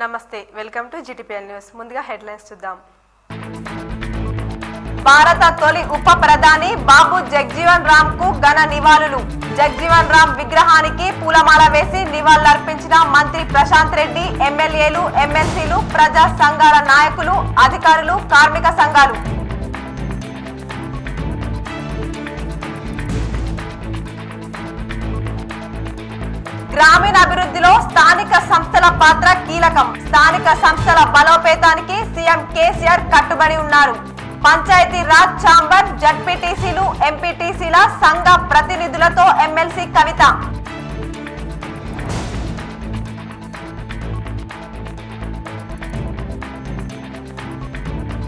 నమస్తే, welcome to GTPL news. ముందుగా headlines చూద్దాం. భారత తొలి ఉప ప్రధాని బాబు జగ్జీవన్ రామ్ కు ఘన నివాళులు. జగ్జీవన్ రామ్ విగ్రహానికి పూలమాల వేసి నివాళులర్పించిన మంత్రి ప్రశాంత్ రెడ్డి, ఎమ్మెల్యేలు, ఎమ్మెల్సీలు, ప్రజా సంఘాల నాయకులు, అధికారులు, కార్మిక సంఘాలు. గ్రామీణ అభివృద్ధిలో స్థానిక సంస్థల పాత్ర కీలకం. స్థానిక సంస్థల బలోపేతానికి సీఎం కేసీఆర్ కట్టుబడి ఉన్నారు. పంచాయతీ రాజ్ ఛాంబర్, జడ్పీటీసీలు, ఎంపీటీసీల సంఘ ప్రతినిధులతో ఎమ్మెల్సీ కవిత.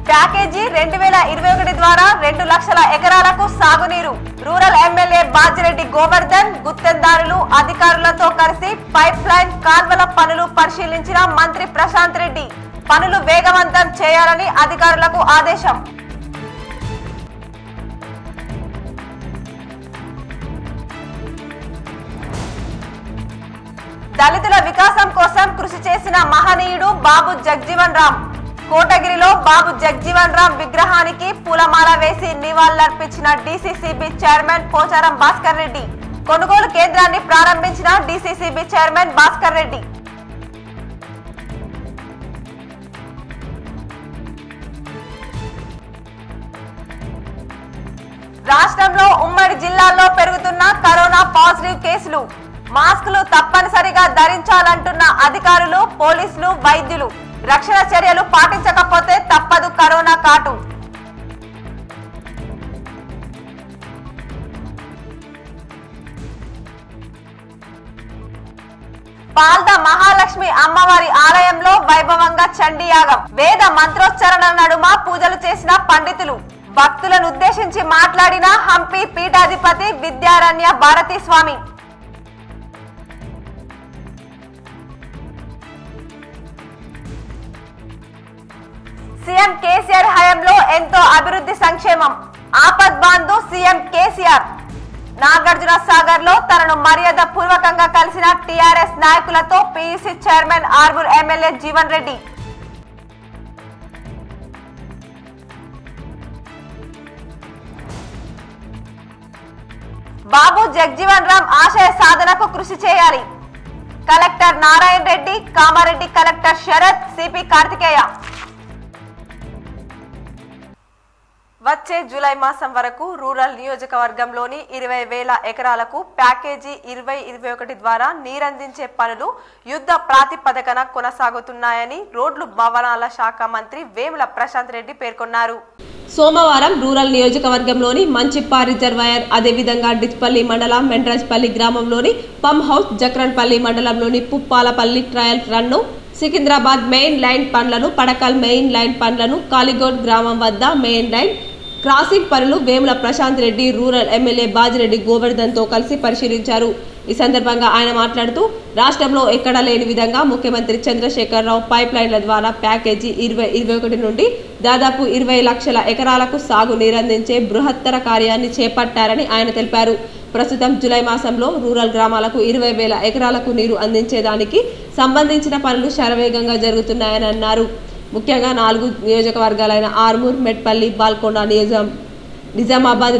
ప్యాకేజీ 2021 ద్వారా 2 లక్షల ఎకరాలకు సాగునీరు. రూరల్ ఎమ్మెల్యే బాజిరెడ్డి గోవర్ధన్ గుత్తేదారులు, అధికారులతో కలిసి పైప్ లైన్ కాల్వల పనులు పరిశీలించిన మంత్రి ప్రశాంత్ రెడ్డి. పనులు వేగవంతం చేయాలని అధికారులకు ఆదేశం. దళితుల వికాసం కోసం కృషి చేసిన మహనీయుడు బాబు జగ్జీవన్ రామ్. కోటగిరిలో బాబు జగ్జీవన్ రామ్ విగ్రహానికి పూలమాల వేసి నివాళులర్పించిన డీసీసీబీ చైర్మన్ పోచారం భాస్కర్ రెడ్డి. కొనుగోలు కేంద్రాన్ని ప్రారంభించిన డీసీసీబీ చైర్మన్ భాస్కర్ రెడ్డి. రాష్ట్రంలో ఉమ్మడి జిల్లాల్లో పెరుగుతున్న కరోనా పాజిటివ్ కేసులు. మాస్కులు తప్పనిసరిగా ధరించాలంటున్న అధికారులు, పోలీసులు, వైద్యులు. రక్షణ చర్యలు పాటించకపోతే తప్పదు కరోనా కాటు. పాల్ద మహాలక్ష్మి అమ్మవారి ఆలయంలో వైభవంగా చండీయాగం. వేద మంత్రోచ్చరణ నడుమ పూజలు చేసిన పండితులు. భక్తులను ఉద్దేశించి మాట్లాడిన హంపి పీఠాధిపతి విద్యారణ్య భారతీ స్వామి. సీఎం కేసీఆర్ హయాంలో ఎంతో అభివృద్ధి సంక్షేమం. ఆపద్ బాంధు సీఎం కేసీఆర్. నాగార్జున సాగర్ లో తనను మర్యాద పూర్వకంగా కలిసిన టీఆర్ఎస్ నాయకులతో PUC chairman Armoor MLA Jeevan Reddy. Babu Jagjivan Ram ఆశయ సాధనకు కృషి చేయాలి. Collector Narayana Reddy, Kamareddy collector Sharath, CP Karthikeya. వచ్చే జూలై మాసం వరకు రూరల్ నియోజకవర్గంలోని 20,000 ఎకరాలకు ప్యాకేజీ 2021 ద్వారా నీరందించే పనులు యుద్ధ ప్రాతిపదికన కొనసాగుతున్నాయని రోడ్లు భవనాల శాఖ మంత్రి వేముల ప్రశాంత్ రెడ్డి పేర్కొన్నారు. సోమవారం రూరల్ నియోజకవర్గంలోని మంచిప్ప రిజర్వాయర్, అదేవిధంగా డిచ్పల్లి మండలం మెండ్రాజ్పల్లి గ్రామంలోని పంప్ హౌస్, జక్రన్పల్లి మండలంలోని పుప్పాలపల్లి ట్రయల్ రన్ను, సికింద్రాబాద్ మెయిన్ లైన్ పనులను, పడకల్ మెయిన్ లైన్ పనులను, కాలిగోడ్ గ్రామం వద్ద మెయిన్ లైన్ క్రాసింగ్ పనులు వేముల ప్రశాంత్ రెడ్డి రూరల్ ఎమ్మెల్యే బాజిరెడ్డి గోవర్ధన్ తో కలిసి పరిశీలించారు. ఈ సందర్భంగా ఆయన మాట్లాడుతూ, రాష్ట్రంలో ఎక్కడా లేని విధంగా ముఖ్యమంత్రి చంద్రశేఖరరావు పైప్ లైన్ల ద్వారా ప్యాకేజీ 2021 నుండి దాదాపు 20 లక్షల ఎకరాలకు సాగు నీరందించే బృహత్తర కార్యాన్ని చేపట్టారని ఆయన తెలిపారు. ప్రస్తుతం జూలై మాసంలో రూరల్ గ్రామాలకు 20,000 ఎకరాలకు నీరు అందించేదానికి సంబంధించిన పనులు శరవేగంగా జరుగుతున్నాయని అన్నారు. ముఖ్యంగా 4 నియోజకవర్గాలైన ఆర్మూర్, మెట్పల్లి, బాల్కొండ, నిజామాబాద్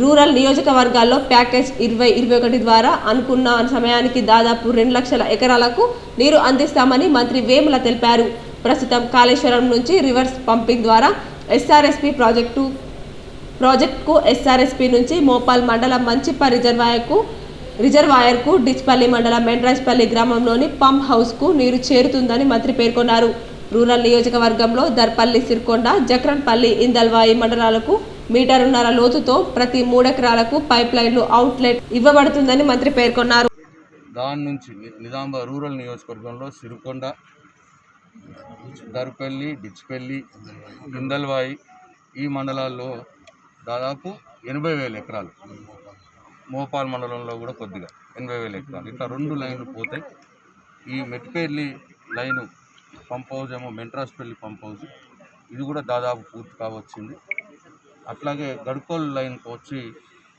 రూరల్ నియోజకవర్గాల్లో ప్యాకేజ్ 2021 ద్వారా అనుకున్న సమయానికి దాదాపు 2 లక్షల ఎకరాలకు నీరు అందిస్తామని మంత్రి వేముల తెలిపారు. ప్రస్తుతం కాళేశ్వరం నుంచి రివర్స్ పంపింగ్ ద్వారా ఎస్ఆర్ఎస్పీ ప్రాజెక్టుకు ఎస్ఆర్ఎస్పీ నుంచి మోపాల్ మండలం మంచిప్ప రిజర్వాయర్కు డిచ్పల్లి మండలం మెండ్రాజ్పల్లి గ్రామంలోని పంప్ హౌస్కు నీరు చేరుతుందని మంత్రి పేర్కొన్నారు. రూరల్ నియోజకవర్గంలో దర్పల్లి, సిర్కొండ, జక్రన్పల్లి, ఇందల్వాయి మండలాలకు 1.5 మీటర్ల లోతుతో ప్రతి 3 ఎకరాలకు పైప్ లైన్లు అవుట్లెట్ ఇవ్వబడుతుందని మంత్రి పేర్కొన్నారు. దాని నుంచి నిజామాబాద్ రూరల్ నియోజకవర్గంలో సిరికొండ, దర్పల్లి, డిచ్పల్లి, ఇందల్వాయి ఈ మండలాల్లో దాదాపు 80,000 ఎకరాలు, మోపాల్ మండలంలో కూడా కొద్దిగా 80,000 ఎకరాలు, ఇట్లా 2 లైన్లు పోతాయి. ఈ మెట్పల్లి లైను పంప్ హౌస్ ఏమో మెంట్రాస్పల్లి పంప్ హౌస్, ఇది కూడా దాదాపు పూర్తి కావచ్చింది. అట్లాగే గడ్కోల్ లైన్కి వచ్చి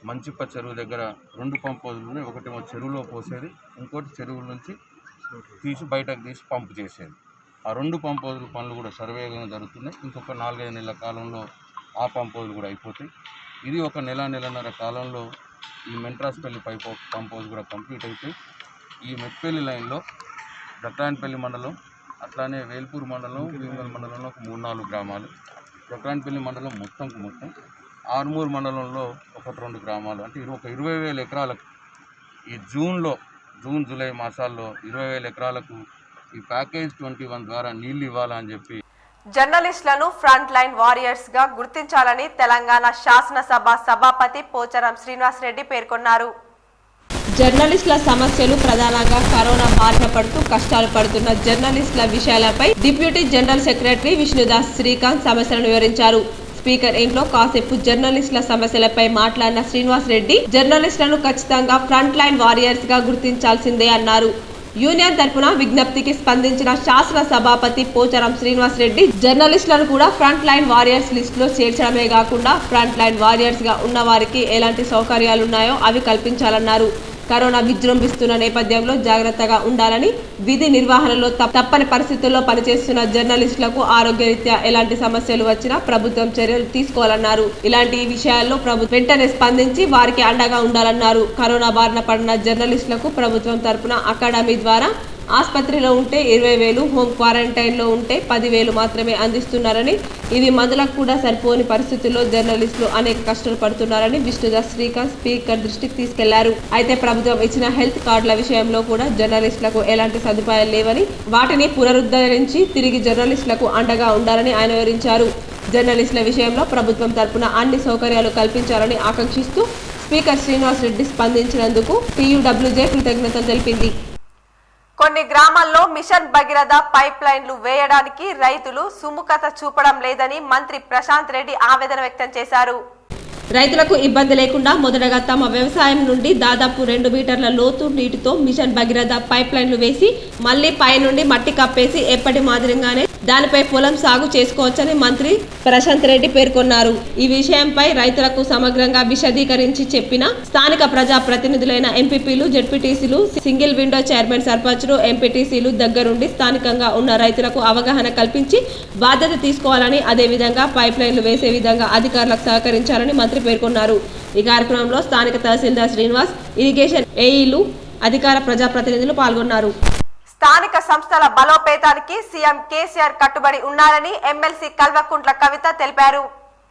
మంచిప్ప చెరువు దగ్గర 2 పంప్ హౌజులు ఉన్నాయి. ఒకటేమో చెరువులో పోసేది, ఇంకోటి చెరువుల నుంచి తీసి బయటకు తీసి పంపు చేసేది. ఆ 2 పంప్ హౌజుల పనులు కూడా సర్వేగా జరుగుతున్నాయి. ఇంకొక 4-5 నెలల కాలంలో ఆ పంప్ హౌజులు కూడా అయిపోతాయి. ఇది ఒక నెలన్నర కాలంలో ఈ మెంట్రాస్పల్లి పంప్ హౌజ్ కూడా కంప్లీట్ అయిపోయి ఈ మెట్పల్లి లైన్లో జక్రాన్పల్లి మండలం, అట్లానే వేల్పూర్ మండలం, భీమగల్ మండలంలో ఒక 3-4 గ్రామాలు, జక్రాన్పల్లి మండలం మొత్తం ఆర్మూర్ మండలంలో 1-2 గ్రామాలు, అంటే ఒక 20,000 ఎకరాలకు ఈ జూన్ జూలై మాసాల్లో 20,000 ఎకరాలకు ఈ ప్యాకేజ్ 21 ద్వారా నీళ్లు ఇవ్వాలని చెప్పి జర్నలిస్టులను ఫ్రంట్ లైన్ వారియర్స్ గా గుర్తించాలని తెలంగాణ శాసనసభ సభాపతి పోచారం శ్రీనివాస్ రెడ్డి పేర్కొన్నారు. జర్నలిస్టుల సమస్యలు ప్రధానంగా కరోనా బారిన పడుతూ కష్టాలు పడుతున్న జర్నలిస్టుల విషయాలపై deputy general secretary Vishnudas Srikanth సమస్యలను వివరించారు. స్పీకర్ ఇంట్లో కాసేపు జర్నలిస్టుల సమస్యలపై మాట్లాడిన శ్రీనివాస్ రెడ్డి జర్నలిస్టులను ఖచ్చితంగా ఫ్రంట్ లైన్ వారియర్స్ గా గుర్తించాల్సిందే అన్నారు. యూనియన్ తరఫున విజ్ఞప్తికి స్పందించిన శాసన సభాపతి పోచారం శ్రీనివాస్ రెడ్డి జర్నలిస్టులను కూడా ఫ్రంట్ లైన్ వారియర్స్ లిస్ట్ లో చేర్చడమే కాకుండా ఫ్రంట్ లైన్ వారియర్స్ గా ఉన్న వారికి ఎలాంటి సౌకర్యాలున్నాయో అవి కల్పించాలన్నారు. కరోనా విజృంభిస్తున్న నేపథ్యంలో జాగ్రత్తగా ఉండాలని, విధి నిర్వహణలో తప్పని పరిస్థితుల్లో పనిచేస్తున్న జర్నలిస్టులకు ఆరోగ్యరీత్యా ఎలాంటి సమస్యలు వచ్చినా ప్రభుత్వం చర్యలు తీసుకోవాలన్నారు. ఇలాంటి విషయాల్లో ప్రభుత్వం వెంటనే స్పందించి వారికి అండగా ఉండాలన్నారు. కరోనా బారిన పడిన జర్నలిస్టులకు ప్రభుత్వం తరపున అకాడమీ ద్వారా ఆసుపత్రిలో ఉంటే 20,000, హోమ్ క్వారంటైన్ లో ఉంటే 10,000 మాత్రమే అందిస్తున్నారని, ఇవి మందులకు కూడా సరిపోని పరిస్థితుల్లో జర్నలిస్టులు అనేక కష్టాలు పడుతున్నారని విష్ణుదాస్ శ్రీకాంత్ స్పీకర్ దృష్టికి తీసుకెళ్లారు. అయితే ప్రభుత్వం ఇచ్చిన హెల్త్ కార్డుల విషయంలో కూడా జర్నలిస్టులకు ఎలాంటి సదుపాయాలు లేవని, వాటిని పునరుద్ధరించి తిరిగి జర్నలిస్టులకు అండగా ఉండాలని ఆయన వివరించారు. జర్నలిస్టుల విషయంలో ప్రభుత్వం తరపున అన్ని సౌకర్యాలు కల్పించాలని ఆకాంక్షిస్తూ స్పీకర్ శ్రీనివాస్ రెడ్డి స్పందించినందుకు టీయూడబ్ల్యూజే కృతజ్ఞతలు తెలిపింది. కొన్ని గ్రామాల్లో మిషన్ భగీరథ పైప్ లైన్లు వేయడానికి రైతులు సుముఖత చూపడం లేదని మంత్రి ప్రశాంత్ రెడ్డి ఆవేదన వ్యక్తం చేశారు. రైతులకు ఇబ్బంది లేకుండా మొదటగా తమ వ్యవసాయం నుండి దాదాపు 2 మీటర్ల లోతు నీటితో మిషన్ భగీరథ పైప్ లైన్లు వేసి మళ్లీ పై నుండి మట్టి కప్పేసి ఎప్పటి మాదిరిగానే దానిపై పొలం సాగు చేసుకోవచ్చని మంత్రి ప్రశాంత్ రెడ్డి పేర్కొన్నారు. ఈ విషయంపై రైతులకు సమగ్రంగా విశదీకరించి చెప్పిన స్థానిక ప్రజా ప్రతినిధులైన ఎంపీపీలు, జెడ్పీటీసీలు, సింగిల్ విండో చైర్మన్, సర్పంచ్లు, ఎంపీటీసీలు దగ్గరుండి స్థానికంగా ఉన్న రైతులకు అవగాహన కల్పించి బాధ్యత తీసుకోవాలని, అదేవిధంగా పైప్ లైన్లు వేసే విధంగా అధికారులకు సహకరించాలని మంత్రి పేర్కొన్నారు. ఈ కార్యక్రమంలో స్థానిక తహసీల్దార్ శ్రీనివాస్, ఇరిగేషన్ ఏఈలు, అధికార ప్రజాప్రతినిధులు పాల్గొన్నారు. స్థానిక సంస్థల బలోపేతానికి సీఎం కేసీఆర్ కట్టుబడి ఉన్నారని ఎమ్మెల్సీ కల్వకుంట్ల కవిత తెలిపారు.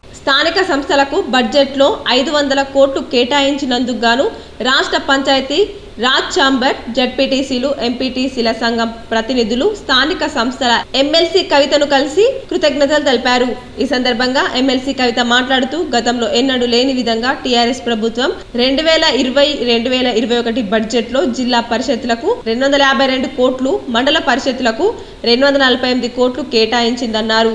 స్థానిక సంస్థలకు బడ్జెట్లో 500 కోట్లు కేటాయించినందుకు గాను రాష్ట్ర పంచాయతీ రాజ్ ఛాంబర్, జెడ్పీటీసీలు, ఎంపీటీసీల సంఘం ప్రతినిధులు స్థానిక సంస్థల ఎమ్మెల్సీ కవితను కలిసి కృతజ్ఞతలు తెలిపారు. ఈ సందర్భంగా ఎమ్మెల్సీ కవిత మాట్లాడుతూ గతంలో ఎన్నడూ లేని విధంగా టీఆర్ఎస్ ప్రభుత్వం 2020-2021 బడ్జెట్లో జిల్లా పరిషత్లకు 252 కోట్లు, మండల పరిషత్లకు 248 కోట్లు కేటాయించిందన్నారు.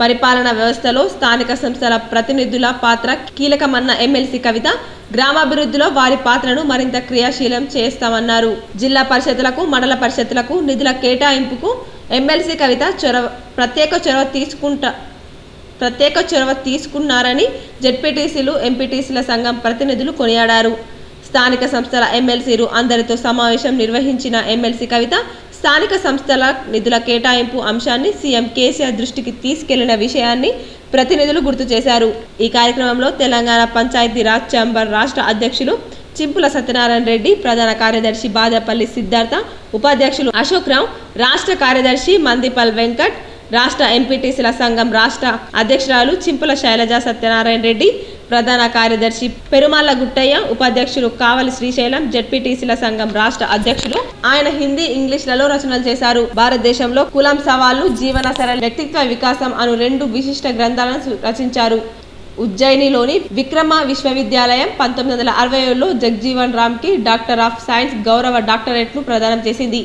పరిపాలనా వ్యవస్థలో స్థానిక సంస్థల ప్రతినిధుల పాత్ర కీలకమన్న ఎమ్మెల్సీ కవిత గ్రామాభివృద్ధిలో వారి పాత్రను మరింత క్రియాశీలం చేస్తామన్నారు. జిల్లా పరిషత్లకు, మండల పరిషత్లకు నిధుల కేటాయింపుకు ఎమ్మెల్సీ కవిత ప్రత్యేక చొరవ తీసుకున్నారని జెడ్పీటీసీలు, ఎంపీటీసీల సంఘం ప్రతినిధులు కొనియాడారు. స్థానిక సంస్థల ఎమ్మెల్సీలు అందరితో సమావేశం నిర్వహించిన ఎమ్మెల్సీ కవిత స్థానిక సంస్థల నిధుల కేటాయింపు అంశాన్ని సీఎం కేసీఆర్ దృష్టికి తీసుకెళ్లిన విషయాన్ని ప్రతినిధులు గుర్తు చేశారు. ఈ కార్యక్రమంలో తెలంగాణ పంచాయతీ రాజ్ ఛాంబర్ రాష్ట్ర అధ్యక్షులు చింపుల సత్యనారాయణ రెడ్డి, ప్రధాన కార్యదర్శి బాదపల్లి సిద్ధార్థ, ఉపాధ్యక్షులు అశోక్ రావు, రాష్ట్ర కార్యదర్శి మందిపల్ వెంకట్, రాష్ట్ర ఎంపీటీసీల సంఘం రాష్ట్ర అధ్యక్షురాలు చింపుల శైలజ సత్యనారాయణ రెడ్డి, ప్రధాన కార్యదర్శి పెరుమాళ్ల గుట్టయ్య, ఉపాధ్యక్షులు కావలి శ్రీశైలం, జెడ్పీటీసీల సంఘం రాష్ట్ర అధ్యక్షులు. ఆయన హిందీ, ఇంగ్లీష్లలో రచనలు చేశారు. భారతదేశంలో కులం సవాళ్లు, జీవన సరళ, వ్యక్తిత్వ వికాసం అను 2 విశిష్ట గ్రంథాలను రచించారు. ఉజ్జయినిలోని విక్రమ విశ్వవిద్యాలయం 1967లో జగ్జీవన్ రామ్ కి డాక్టర్ ఆఫ్ సైన్స్ గౌరవ డాక్టరేట్ను ప్రదానం చేసింది.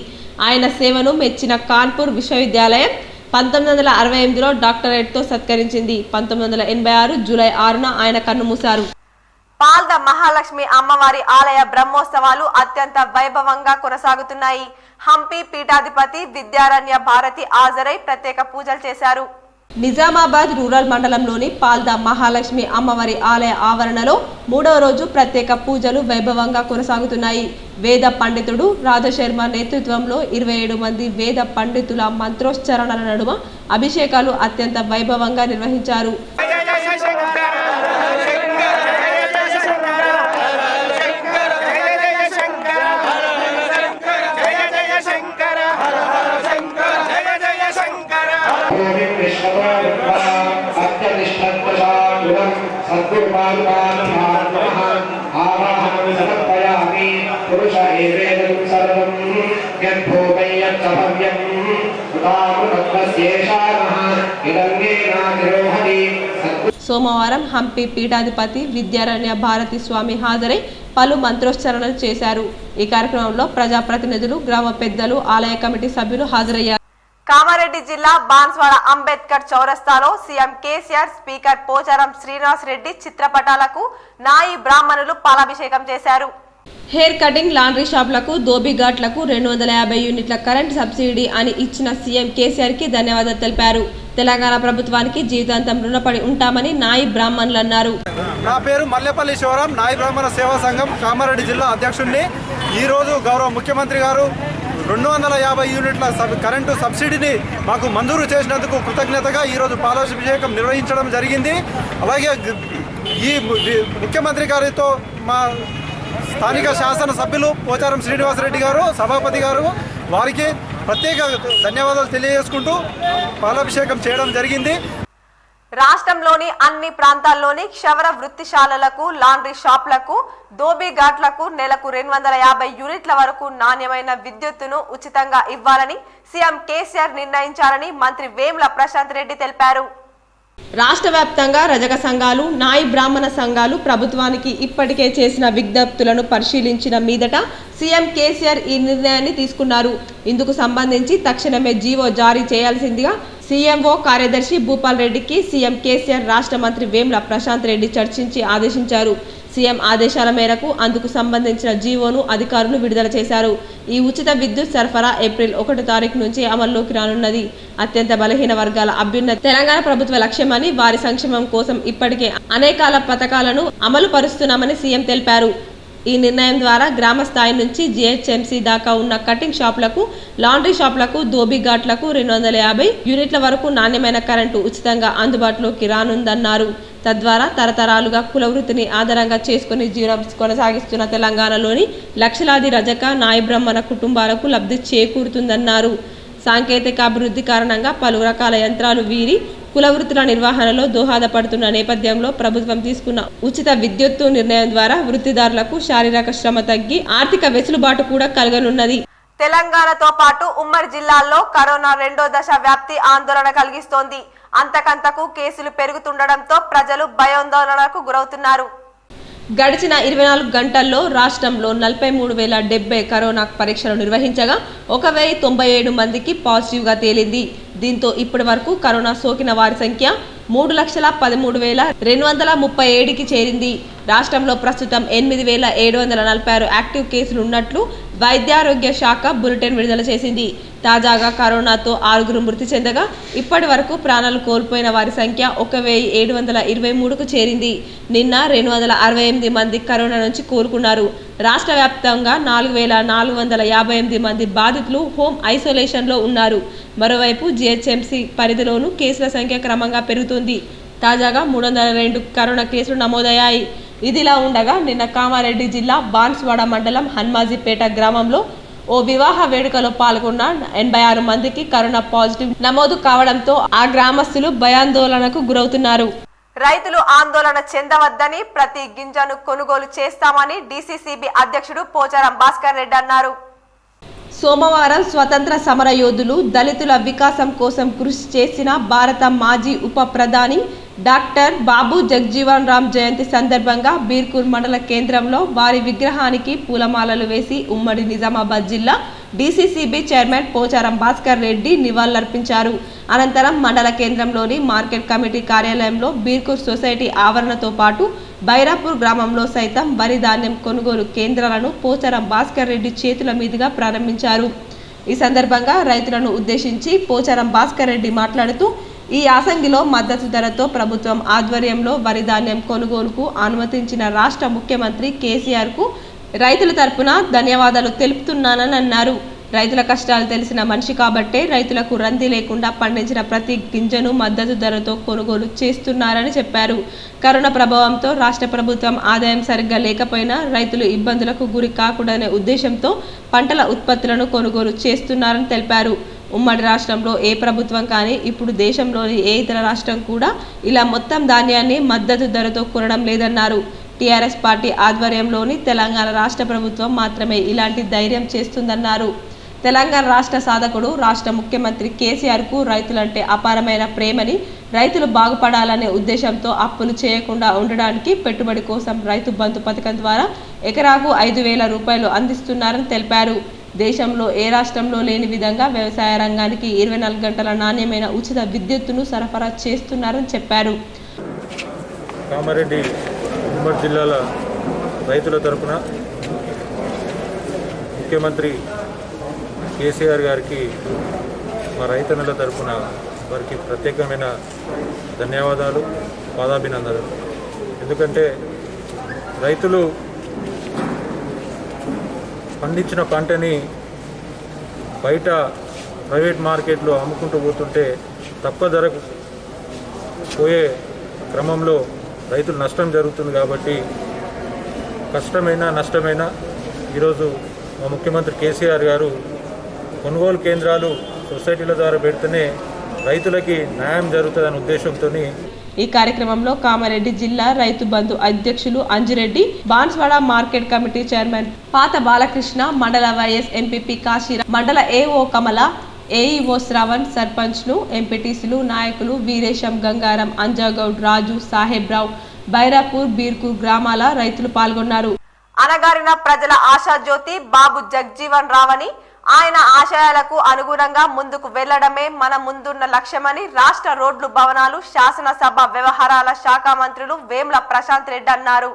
ఆయన సేవను మెచ్చిన కాన్పూర్ విశ్వవిద్యాలయం 1968లో డాక్టరేట్తో సత్కరించింది. 1986 జూలై 6న ఆయన కన్నుమూశారు. పాల్ద మహాలక్ష్మి అమ్మవారి ఆలయ బ్రహ్మోత్సవాలు అత్యంత వైభవంగా కొనసాగుతున్నాయి. హంపి పీఠాధిపతి విద్యారణ్య భారతి హాజరై ప్రత్యేక పూజలు చేశారు. నిజామాబాద్ రూరల్ మండలంలోని పాల్దా మహాలక్ష్మి అమ్మవారి ఆలయ ఆవరణలో 3వ రోజు ప్రత్యేక పూజలు వైభవంగా కొనసాగుతున్నాయి. వేద పండితుడు రాధశర్మ నేతృత్వంలో 27 మంది వేద పండితుల మంత్రోచ్చరణల నడుమ అభిషేకాలు అత్యంత వైభవంగా నిర్వహించారు. సోమవారం హంపి పీఠాధిపతి విద్యారణ్య భారతి స్వామి హాజరై పలు మంత్రోచ్చరణలు చేశారు. ఈ కార్యక్రమంలో ప్రజాప్రతినిధులు, గ్రామ పెద్దలు, ఆలయ కమిటీ సభ్యులు హాజరయ్యారు. కామారెడ్డి జిల్లా బాన్స్వాడ అంబేద్కర్ చౌరస్తాలో సీఎం కేసీఆర్, స్పీకర్ పోచారం శ్రీనివాస్ రెడ్డి చిత్రపటాలకు నాయి బ్రాహ్మణులు పాలాభిషేకం చేశారు. హెయిర్ కటింగ్, లాండ్రీ షాపులకు, దోబిఘాట్లకు 250 యూనిట్ల కరెంట్ సబ్సిడీ అని ఇచ్చిన సీఎం కేసీఆర్ కి ధన్యవాదాలు తెలిపారు. తెలంగాణ ప్రభుత్వానికి జీవితాంతం రుణపడి ఉంటామని నాయి బ్రాహ్మణులు అన్నారు. నా పేరు మల్లెపల్లి శివరాం, నాయి బ్రాహ్మణ సేవా సంఘం కామారెడ్డి జిల్లా అధ్యక్షుడిని. ఈరోజు గౌరవ ముఖ్యమంత్రి గారు 250 యూనిట్ల కరెంటు సబ్సిడీని మాకు మంజూరు చేసినందుకు కృతజ్ఞతగా ఈరోజు పాలాభిషేకం నిర్వహించడం జరిగింది. అలాగే ఈ ముఖ్యమంత్రి గారితో మా స్థానిక శాసనసభ్యులు పోచారం శ్రీనివాసరెడ్డి గారు, సభాపతి గారు, వారికి ప్రత్యేక ధన్యవాదాలు తెలియజేసుకుంటూ పాలాభిషేకం చేయడం జరిగింది. రాష్ట్రంలోని అన్ని ప్రాంతాల్లోని క్షవర వృత్తిశాలలకు, లాండ్రీ షాప్లకు, దోబిఘాట్లకు నెలకు 250 యూనిట్ల వరకు నాణ్యమైన విద్యుత్తును ఉచితంగా ఇవ్వాలని సీఎం కేసీఆర్ నిర్ణయించారని మంత్రి వేముల ప్రశాంత్ రెడ్డి తెలిపారు. రాష్ట్ర వ్యాప్తంగా రజక సంఘాలు, నాయి బ్రాహ్మణ సంఘాలు ప్రభుత్వానికి ఇప్పటికే చేసిన విజ్ఞప్తులను పరిశీలించిన మీదట సీఎం కేసీఆర్ ఈ నిర్ణయాన్ని తీసుకున్నారు. ఇందుకు సంబంధించి తక్షణమే జీవో జారీ చేయాల్సిందిగా సీఎంఓ కార్యదర్శి భూపాల్ రెడ్డికి సీఎం కేసీఆర్ రాష్ట్ర మంత్రి వేముల ప్రశాంత్ రెడ్డి చర్చించి ఆదేశించారు. సీఎం ఆదేశాల మేరకు అందుకు సంబంధించిన జీవోను అధికారులు విడుదల చేశారు. ఈ ఉచిత విద్యుత్ సరఫరా ఏప్రిల్ 1 తారీఖు నుంచి అమల్లోకి రానున్నది. అత్యంత బలహీన వర్గాల అభ్యున్నతి తెలంగాణ ప్రభుత్వ లక్ష్యమని, వారి సంక్షేమం కోసం ఇప్పటికే అనేకాల పథకాలను అమలు పరుస్తున్నామని సీఎం తెలిపారు. ఈ నిర్ణయం ద్వారా గ్రామ స్థాయి నుంచి జీహెచ్ఎంసీ దాకా ఉన్న కటింగ్ షాపులకు, లాండ్రీ షాపులకు, దోబిఘాట్లకు 250 యూనిట్ల వరకు నాణ్యమైన కరెంటు ఉచితంగా అందుబాటులోకి రానుందన్నారు. తద్వారా తరతరాలుగా కులవృత్తిని ఆధారంగా చేసుకుని జీవనం కొనసాగిస్తున్న తెలంగాణలోని లక్షలాది రజక, నాయి బ్రాహ్మణ కుటుంబాలకు లబ్ధి చేకూరుతుందన్నారు. సాంకేతిక అభివృద్ధి కారణంగా పలు రకాల యంత్రాలు వీరి కులవృత్తుల నిర్వహణలో దోహదపడుతున్న నేపథ్యంలో ప్రభుత్వం తీసుకున్న ఉచిత విద్యుత్తు నిర్ణయం ద్వారా వృత్తిదారులకు శారీరక శ్రమ తగ్గి ఆర్థిక వెసులుబాటు కూడా కలగనున్నది. తెలంగాణతో పాటు ఉమ్మడి జిల్లాల్లో కరోనా 2వ దశ వ్యాప్తి ఆందోళన కలిగిస్తోంది. అంతకంతకు కేసులు పెరుగుతుండటంతో ప్రజలు భయాందోళనకు గురవుతున్నారు. గడిచిన 24 గంటల్లో రాష్ట్రంలో 43,070 కరోనా పరీక్షలు నిర్వహించగా 1,097 మందికి పాజిటివ్గా తేలింది. దీంతో ఇప్పటి వరకు కరోనా సోకిన వారి సంఖ్య 3,13,237కి చేరింది. రాష్ట్రంలో ప్రస్తుతం 8,746 యాక్టివ్ కేసులు ఉన్నట్లు వైద్యారోగ్య శాఖ బులెటిన్ విడుదల చేసింది. తాజాగా కరోనాతో 6 మృతి చెందగా ఇప్పటి వరకు ప్రాణాలు కోల్పోయిన వారి సంఖ్య 1,723కు చేరింది. నిన్న 268 మంది కరోనా నుంచి కోలుకున్నారు. రాష్ట్ర వ్యాప్తంగా 4,458 మంది బాధితులు హోమ్ ఐసోలేషన్లో ఉన్నారు. మరోవైపు జీహెచ్ఎంసీ పరిధిలోనూ కేసుల సంఖ్య క్రమంగా పెరుగుతుంది. తాజాగా 302 కరోనా కేసులు నమోదయ్యాయి. ఇదిలా ఉండగా నిన్న కామారెడ్డి జిల్లా బాన్స్వాడ మండలం హన్మాజీపేట గ్రామంలో ఓ వివాహ వేడుకలో పాల్గొన్న 86 మందికి కరోనా పాజిటివ్ నమోదు కావడంతో ఆ గ్రామస్తులు భయాందోళనకు గురవుతున్నారు. రైతులు ఆందోళన చెందవద్దని, ప్రతి గింజను కొనుగోలు చేస్తామని డీసీసీబీ అధ్యక్షుడు పోచారం భాస్కర్ రెడ్డి అన్నారు. సోమవారం స్వతంత్ర సమర యోధులు, దళితుల వికాసం కోసం కృషి చేసిన భారత మాజీ ఉప ప్రధాని డాక్టర్ బాబు జగ్జీవన్ రామ్ జయంతి సందర్భంగా బీర్కూర్ మండల కేంద్రంలో వారి విగ్రహానికి పూలమాలలు వేసి ఉమ్మడి నిజామాబాద్ జిల్లా డీసీసీబీ చైర్మన్ పోచారం భాస్కర్ రెడ్డి నివాళులర్పించారు. అనంతరం మండల కేంద్రంలోని మార్కెట్ కమిటీ కార్యాలయంలో బీర్కూర్ సొసైటీ ఆవరణతో పాటు బైరాపూర్ గ్రామంలో సైతం వరి ధాన్యం కొనుగోలు కేంద్రాలను పోచారం భాస్కర్ రెడ్డి చేతుల మీదుగా ప్రారంభించారు. ఈ సందర్భంగా రైతులను ఉద్దేశించి పోచారం భాస్కర్ రెడ్డి మాట్లాడుతూ ఈ యాసంగిలో మద్దతు ధరతో ప్రభుత్వం ఆధ్వర్యంలో వరి ధాన్యం కొనుగోలుకు అనుమతించిన రాష్ట్ర ముఖ్యమంత్రి కేసీఆర్కు రైతుల తరపున ధన్యవాదాలు తెలుపుతున్నానని అన్నారు. రైతుల కష్టాలు తెలిసిన మనిషి కాబట్టే రైతులకు రంది లేకుండా పండించిన ప్రతి గింజను మద్దతు ధరతో కొనుగోలు చేస్తున్నారని చెప్పారు. కరోనా ప్రభావంతో రాష్ట్ర ప్రభుత్వం ఆదాయం సరిగ్గా లేకపోయినా రైతులు ఇబ్బందులకు గురి కాకూడదనే ఉద్దేశంతో పంటల ఉత్పత్తులను కొనుగోలు చేస్తున్నారని తెలిపారు. ఉమ్మడి రాష్ట్రంలో ఏ ప్రభుత్వం కానీ ఇప్పుడు దేశంలోని ఏ ఇతర రాష్ట్రం కూడా ఇలా మొత్తం ధాన్యాన్ని మద్దతు ధరతో కొనడం లేదన్నారు. టీఆర్ఎస్ పార్టీ ఆధ్వర్యంలోని తెలంగాణ రాష్ట్ర ప్రభుత్వం మాత్రమే ఇలాంటి ధైర్యం చేస్తుందన్నారు. తెలంగాణ రాష్ట్ర సాధకుడు రాష్ట్ర ముఖ్యమంత్రి కేసీఆర్కు రైతులంటే అపారమైన ప్రేమని, రైతులు బాగుపడాలనే ఉద్దేశంతో అప్పులు చేయకుండా ఉండడానికి పెట్టుబడి కోసం రైతు బంధు పథకం ద్వారా ఎకరాకు 5,000 రూపాయలు అందిస్తున్నారని తెలిపారు. దేశంలో ఏ రాష్ట్రంలో లేని విధంగా వ్యవసాయ రంగానికి 24 గంటల నాణ్యమైన ఉచిత విద్యుత్తును సరఫరా చేస్తున్నారని చెప్పారు. కామారెడ్డి ఉమ్మడి జిల్లాల రైతుల తరపున ముఖ్యమంత్రి కేసీఆర్ గారికి మా రైతన్నల తరపున వారికి ప్రత్యేకమైన ధన్యవాదాలు, పాదాభినందనలు. ఎందుకంటే రైతులు పండించిన పంటని బయట ప్రైవేట్ మార్కెట్లో అమ్ముకుంటూ పోతుంటే తక్కువ ధరకు పోయే క్రమంలో రైతులు నష్టం జరుగుతుంది. కాబట్టి కష్టమైనా నష్టమైనా ఈరోజు మా ముఖ్యమంత్రి కేసీఆర్ గారు కొనుగోలు కేంద్రాలు సొసైటీల ద్వారా పెడితేనే రైతులకి న్యాయం జరుగుతుందనే ఉద్దేశంతో ఈ కార్యక్రమంలో కామారెడ్డి జిల్లా రైతు బంధు అధ్యక్షులు Anji Reddy, Banswada market committee chairman పాత బాలకృష్ణ, మండల వైఎస్ ఎంపీపీ కాశీరా, మండల ఏఓ కమల, ఏఈఓ శ్రవణ్, సర్పంచ్లు, ఎంపీటీసీలు, నాయకులు వీరేశం, గంగారం, అంజాగౌడ్, రాజు, సాహెబ్రావు, బైరాపూర్, బీర్కూర్ గ్రామాల రైతులు పాల్గొన్నారు. అనగారిన ప్రజల ఆశాజ్యోతి బాబు జగ్జీవన్ రావని, ఆయన ఆశయాలకు అనుగుణంగా ముందుకు వెళ్లడమే మన ముందున్న లక్ష్యమని రాష్ట్ర రోడ్లు, భవనాలు, శాసనసభ వ్యవహారాల శాఖ మంత్రులు వేముల ప్రశాంత్ రెడ్డి అన్నారు.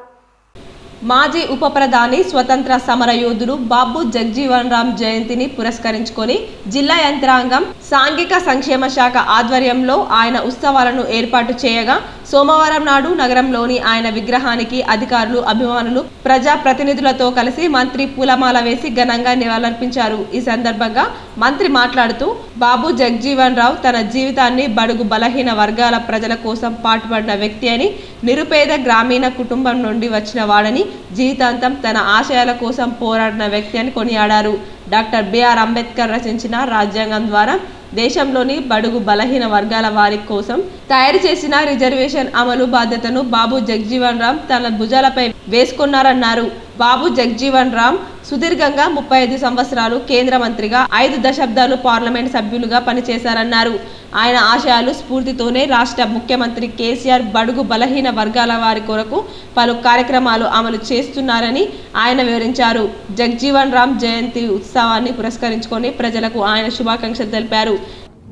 మాజీ ఉప ప్రధాని స్వతంత్ర సమర యోధుడు బాబు జగ్జీవన్ రామ్ జయంతిని పురస్కరించుకొని జిల్లా యంత్రాంగం సాంఘిక సంక్షేమ శాఖ ఆధ్వర్యంలో ఆయన ఉత్సవాలను ఏర్పాటు చేయగా సోమవారం నాడు నగరంలోని ఆయన విగ్రహానికి అధికారులు, అభిమానులు, ప్రజా ప్రతినిధులతో కలిసి మంత్రి పూలమాల వేసి ఘనంగా నివాళులర్పించారు. ఈ సందర్భంగా మంత్రి మాట్లాడుతూ బాబు జగ్జీవన్ రావు తన జీవితాన్ని బడుగు బలహీన వర్గాల ప్రజల కోసం పాటుపడిన వ్యక్తి అని, నిరుపేద గ్రామీణ కుటుంబం నుండి వచ్చిన వాడని, జీవితాంతం తన ఆశయాల కోసం పోరాడిన వ్యక్తి అని కొనియాడారు. డాక్టర్ బిఆర్ అంబేద్కర్ రచించిన రాజ్యాంగం ద్వారా దేశంలోని బడుగు బలహీన వర్గాల వారి కోసం తయారు చేసిన రిజర్వేషన్ అమలు బాధ్యతను బాబు జగ్జీవన్ రామ్ తన భుజాలపై వేసుకున్నారన్నారు. బాబు జగ్జీవన్ రామ్ సుదీర్ఘంగా 35 సంవత్సరాలు కేంద్ర మంత్రిగా, 5 దశాబ్దాలు పార్లమెంట్ సభ్యులుగా పనిచేశారన్నారు. ఆయన ఆశయాలు స్ఫూర్తితోనే రాష్ట్ర ముఖ్యమంత్రి కేసీఆర్ బడుగు బలహీన వర్గాల వారి కొరకు పలు కార్యక్రమాలు అమలు చేస్తున్నారని ఆయన వివరించారు. జగ్జీవన్ రామ్ జయంతి ఉత్సవాన్ని పురస్కరించుకొని ప్రజలకు ఆయన శుభాకాంక్షలు తెలిపారు.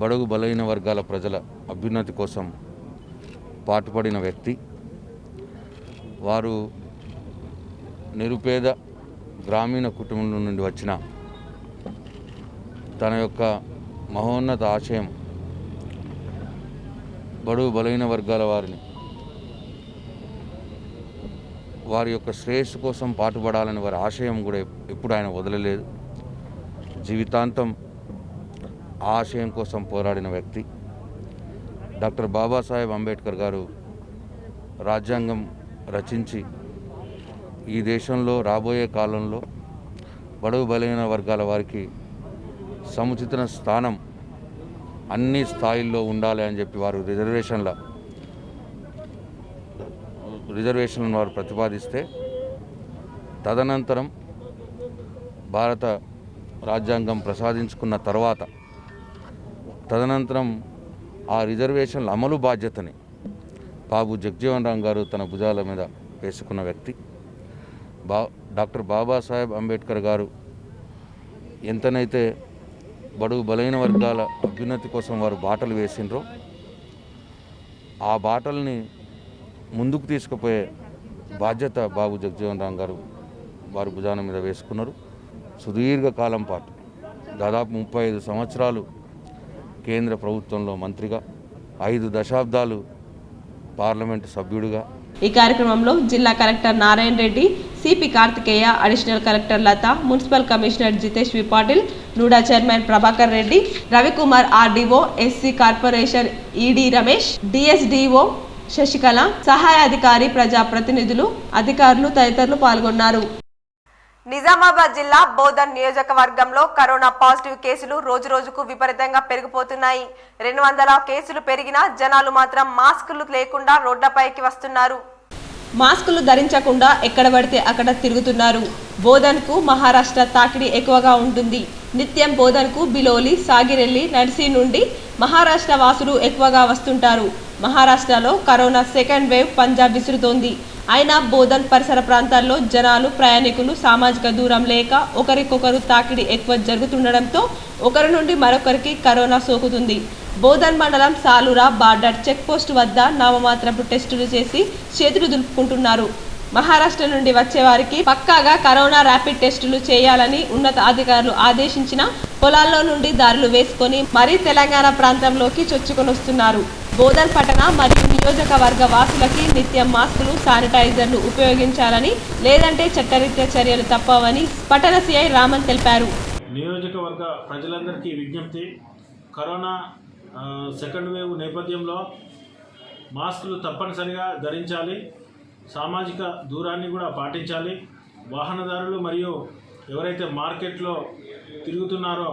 బడుగు బలహీన వర్గాల ప్రజల అభ్యున్నతి కోసం పాటుపడిన వ్యక్తి. వారు నిరుపేద గ్రామీణ కుటుంబం నుండి వచ్చిన తన యొక్క మహోన్నత ఆశయం బడుగు బలహీన వర్గాల వారి యొక్క శ్రేయస్సు కోసం పాటుపడాలని వారి ఆశయం కూడా ఎప్పుడు ఆయన వదలలేదు. జీవితాంతం ఆ ఆశయం కోసం పోరాడిన వ్యక్తి. డాక్టర్ బాబాసాహెబ్ అంబేద్కర్ గారు రాజ్యాంగం రచించి ఈ దేశంలో రాబోయే కాలంలో బడుగు బలహీన వర్గాల వారికి సముచిత స్థానం అన్ని స్థాయిల్లో ఉండాలి అని చెప్పి వారు రిజర్వేషన్లను వారు ప్రతిపాదిస్తే తదనంతరం భారత రాజ్యాంగం ప్రసాదించుకున్న తర్వాత తదనంతరం ఆ రిజర్వేషన్ల అమలు బాధ్యతని బాబు జగ్జీవన్ రామ్ గారు తన భుజాల మీద వేసుకున్న వ్యక్తి. డాక్టర్ బాబాసాహెబ్ అంబేద్కర్ గారు ఎంతనైతే బడుగు బలహీన వర్గాల అభ్యున్నతి కోసం వారు బాటలు వేసిండ్రో ఆ బాటల్ని ముందుకు తీసుకుపోయే బాధ్యత బాబు జగ్జీవన్ రామ్ గారు వారి భుజాన మీద వేసుకున్నారు. సుదీర్ఘకాలం పాటు దాదాపు 35 సంవత్సరాలు కేంద్ర ప్రభుత్వంలో మంత్రిగా, 5 దశాబ్దాలు పార్లమెంటు సభ్యుడిగా. ఈ కార్యక్రమంలో జిల్లా collector Narayana Reddy, CP Karthikeya, additional collector Latha, municipal commissioner Jitesh V Patil, NUDA chairman Prabhakar Reddy, Ravikumar RDO, SC corporation ED Ramesh, DSDO Sasikala, సహాయ అధికారి, ప్రజా ప్రతినిధులు, అధికారులు తదితరులు పాల్గొన్నారు. నిజామాబాద్ జిల్లా బోధన్ నియోజకవర్గంలో కరోనా పాజిటివ్ కేసులు రోజురోజుకు విపరీతంగా పెరిగిపోతున్నాయి. 200 కేసులు పెరిగినా జనాలు మాత్రం మాస్కులు లేకుండా రోడ్లపైకి వస్తున్నారు. మాస్కులు ధరించకుండా ఎక్కడ పడితే అక్కడ తిరుగుతున్నారు. బోధన్కు మహారాష్ట్ర తాకిడి ఎక్కువగా ఉంటుంది. నిత్యం బోధన్కు బిలోలి, సాగిరెల్లి, నర్సీ నుండి మహారాష్ట్ర వాసులు ఎక్కువగా వస్తుంటారు. మహారాష్ట్రలో కరోనా సెకండ్ వేవ్ పంజాబ్ విసురుతోంది. అయినా బోధన్ పరిసర ప్రాంతాల్లో జనాలు, ప్రయాణికులు సామాజిక దూరం లేక ఒకరికొకరు తాకిడి ఎక్కువ జరుగుతుండడంతో ఒకరి నుండి మరొకరికి కరోనా సోకుతుంది. బోధన్ మండలం సాలూరా బార్డర్ చెక్ పోస్ట్ వద్ద నామమాత్రపు టెస్టులు చేసి చేతులు దులుపుకుంటున్నారు. మహారాష్ట్ర నుండి వచ్చే వారికి పక్కాగా కరోనా ర్యాపిడ్ టెస్టులు చేయాలని ఉన్నత అధికారులు ఆదేశించిన పొలాల్లో నుండి దారులు వేసుకొని మరీ తెలంగాణ ప్రాంతంలోకి చొచ్చుకొని వస్తున్నారు. బోధన్ పట్టణ మరియు నియోజకవర్గ వాసులకి నిత్యం మాస్కులు, శానిటైజర్లు ఉపయోగించాలని, లేదంటే చట్టరీత్యా చర్యలు తప్పవని పట్టణ సిఐ రామన్ తెలిపారు. నియోజకవర్గ ప్రజలందరికీ విజ్ఞప్తి, కరోనా సెకండ్ వేవ్ నేపథ్యంలో మాస్కులు తప్పనిసరిగా ధరించాలి, సామాజిక దూరాన్ని కూడా పాటించాలి. వాహనదారులు మరియు ఎవరైతే మార్కెట్లో తిరుగుతున్నారో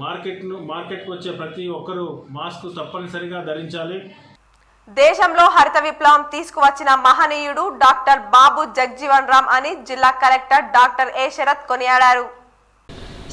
మార్కెట్కు వచ్చే ప్రతి ఒక్కరూ మాస్క్ తప్పనిసరిగా ధరించాలి. దేశంలో హరిత విప్లవం తీసుకువచ్చిన మహనీయుడు డాక్టర్ బాబు జగ్జీవన్ రామ్ అని జిల్లా కలెక్టర్ డాక్టర్ ఏ శరత్ కొనియాడారు.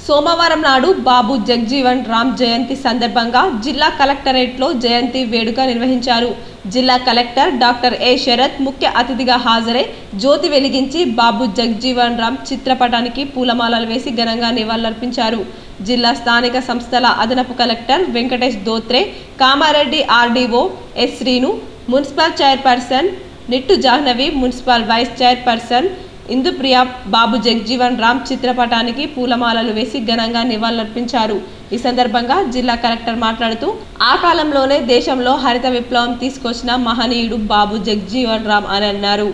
సోమవారం నాడు బాబు జగ్జీవన్ రామ్ జయంతి సందర్భంగా జిల్లా కలెక్టరేట్లో జయంతి వేడుక నిర్వహించారు. జిల్లా కలెక్టర్ డాక్టర్ ఏ శరత్ ముఖ్య అతిథిగా హాజరై జ్యోతి వెలిగించి బాబు జగ్జీవన్ రామ్ చిత్రపటానికి పూలమాలలు వేసి ఘనంగా నివాళులర్పించారు. జిల్లా స్థానిక సంస్థల అదనపు collector Venkatesh Dhotre, Kamareddy RDO S Srinu, municipal chairperson Nittu Jahnavi, municipal vice chairperson Indupriya Babu Jagjivan Ram చిత్రపటానికి పూలమాలలు వేసి ఘనంగా నివాళులర్పించారు. ఈ సందర్భంగా జిల్లా కలెక్టర్ మాట్లాడుతూ ఆ కాలంలోనే దేశంలో హరిత విప్లవం తీసుకొచ్చిన మహనీయుడు బాబు జగ్జీవన్ రామ్ అని అన్నారు.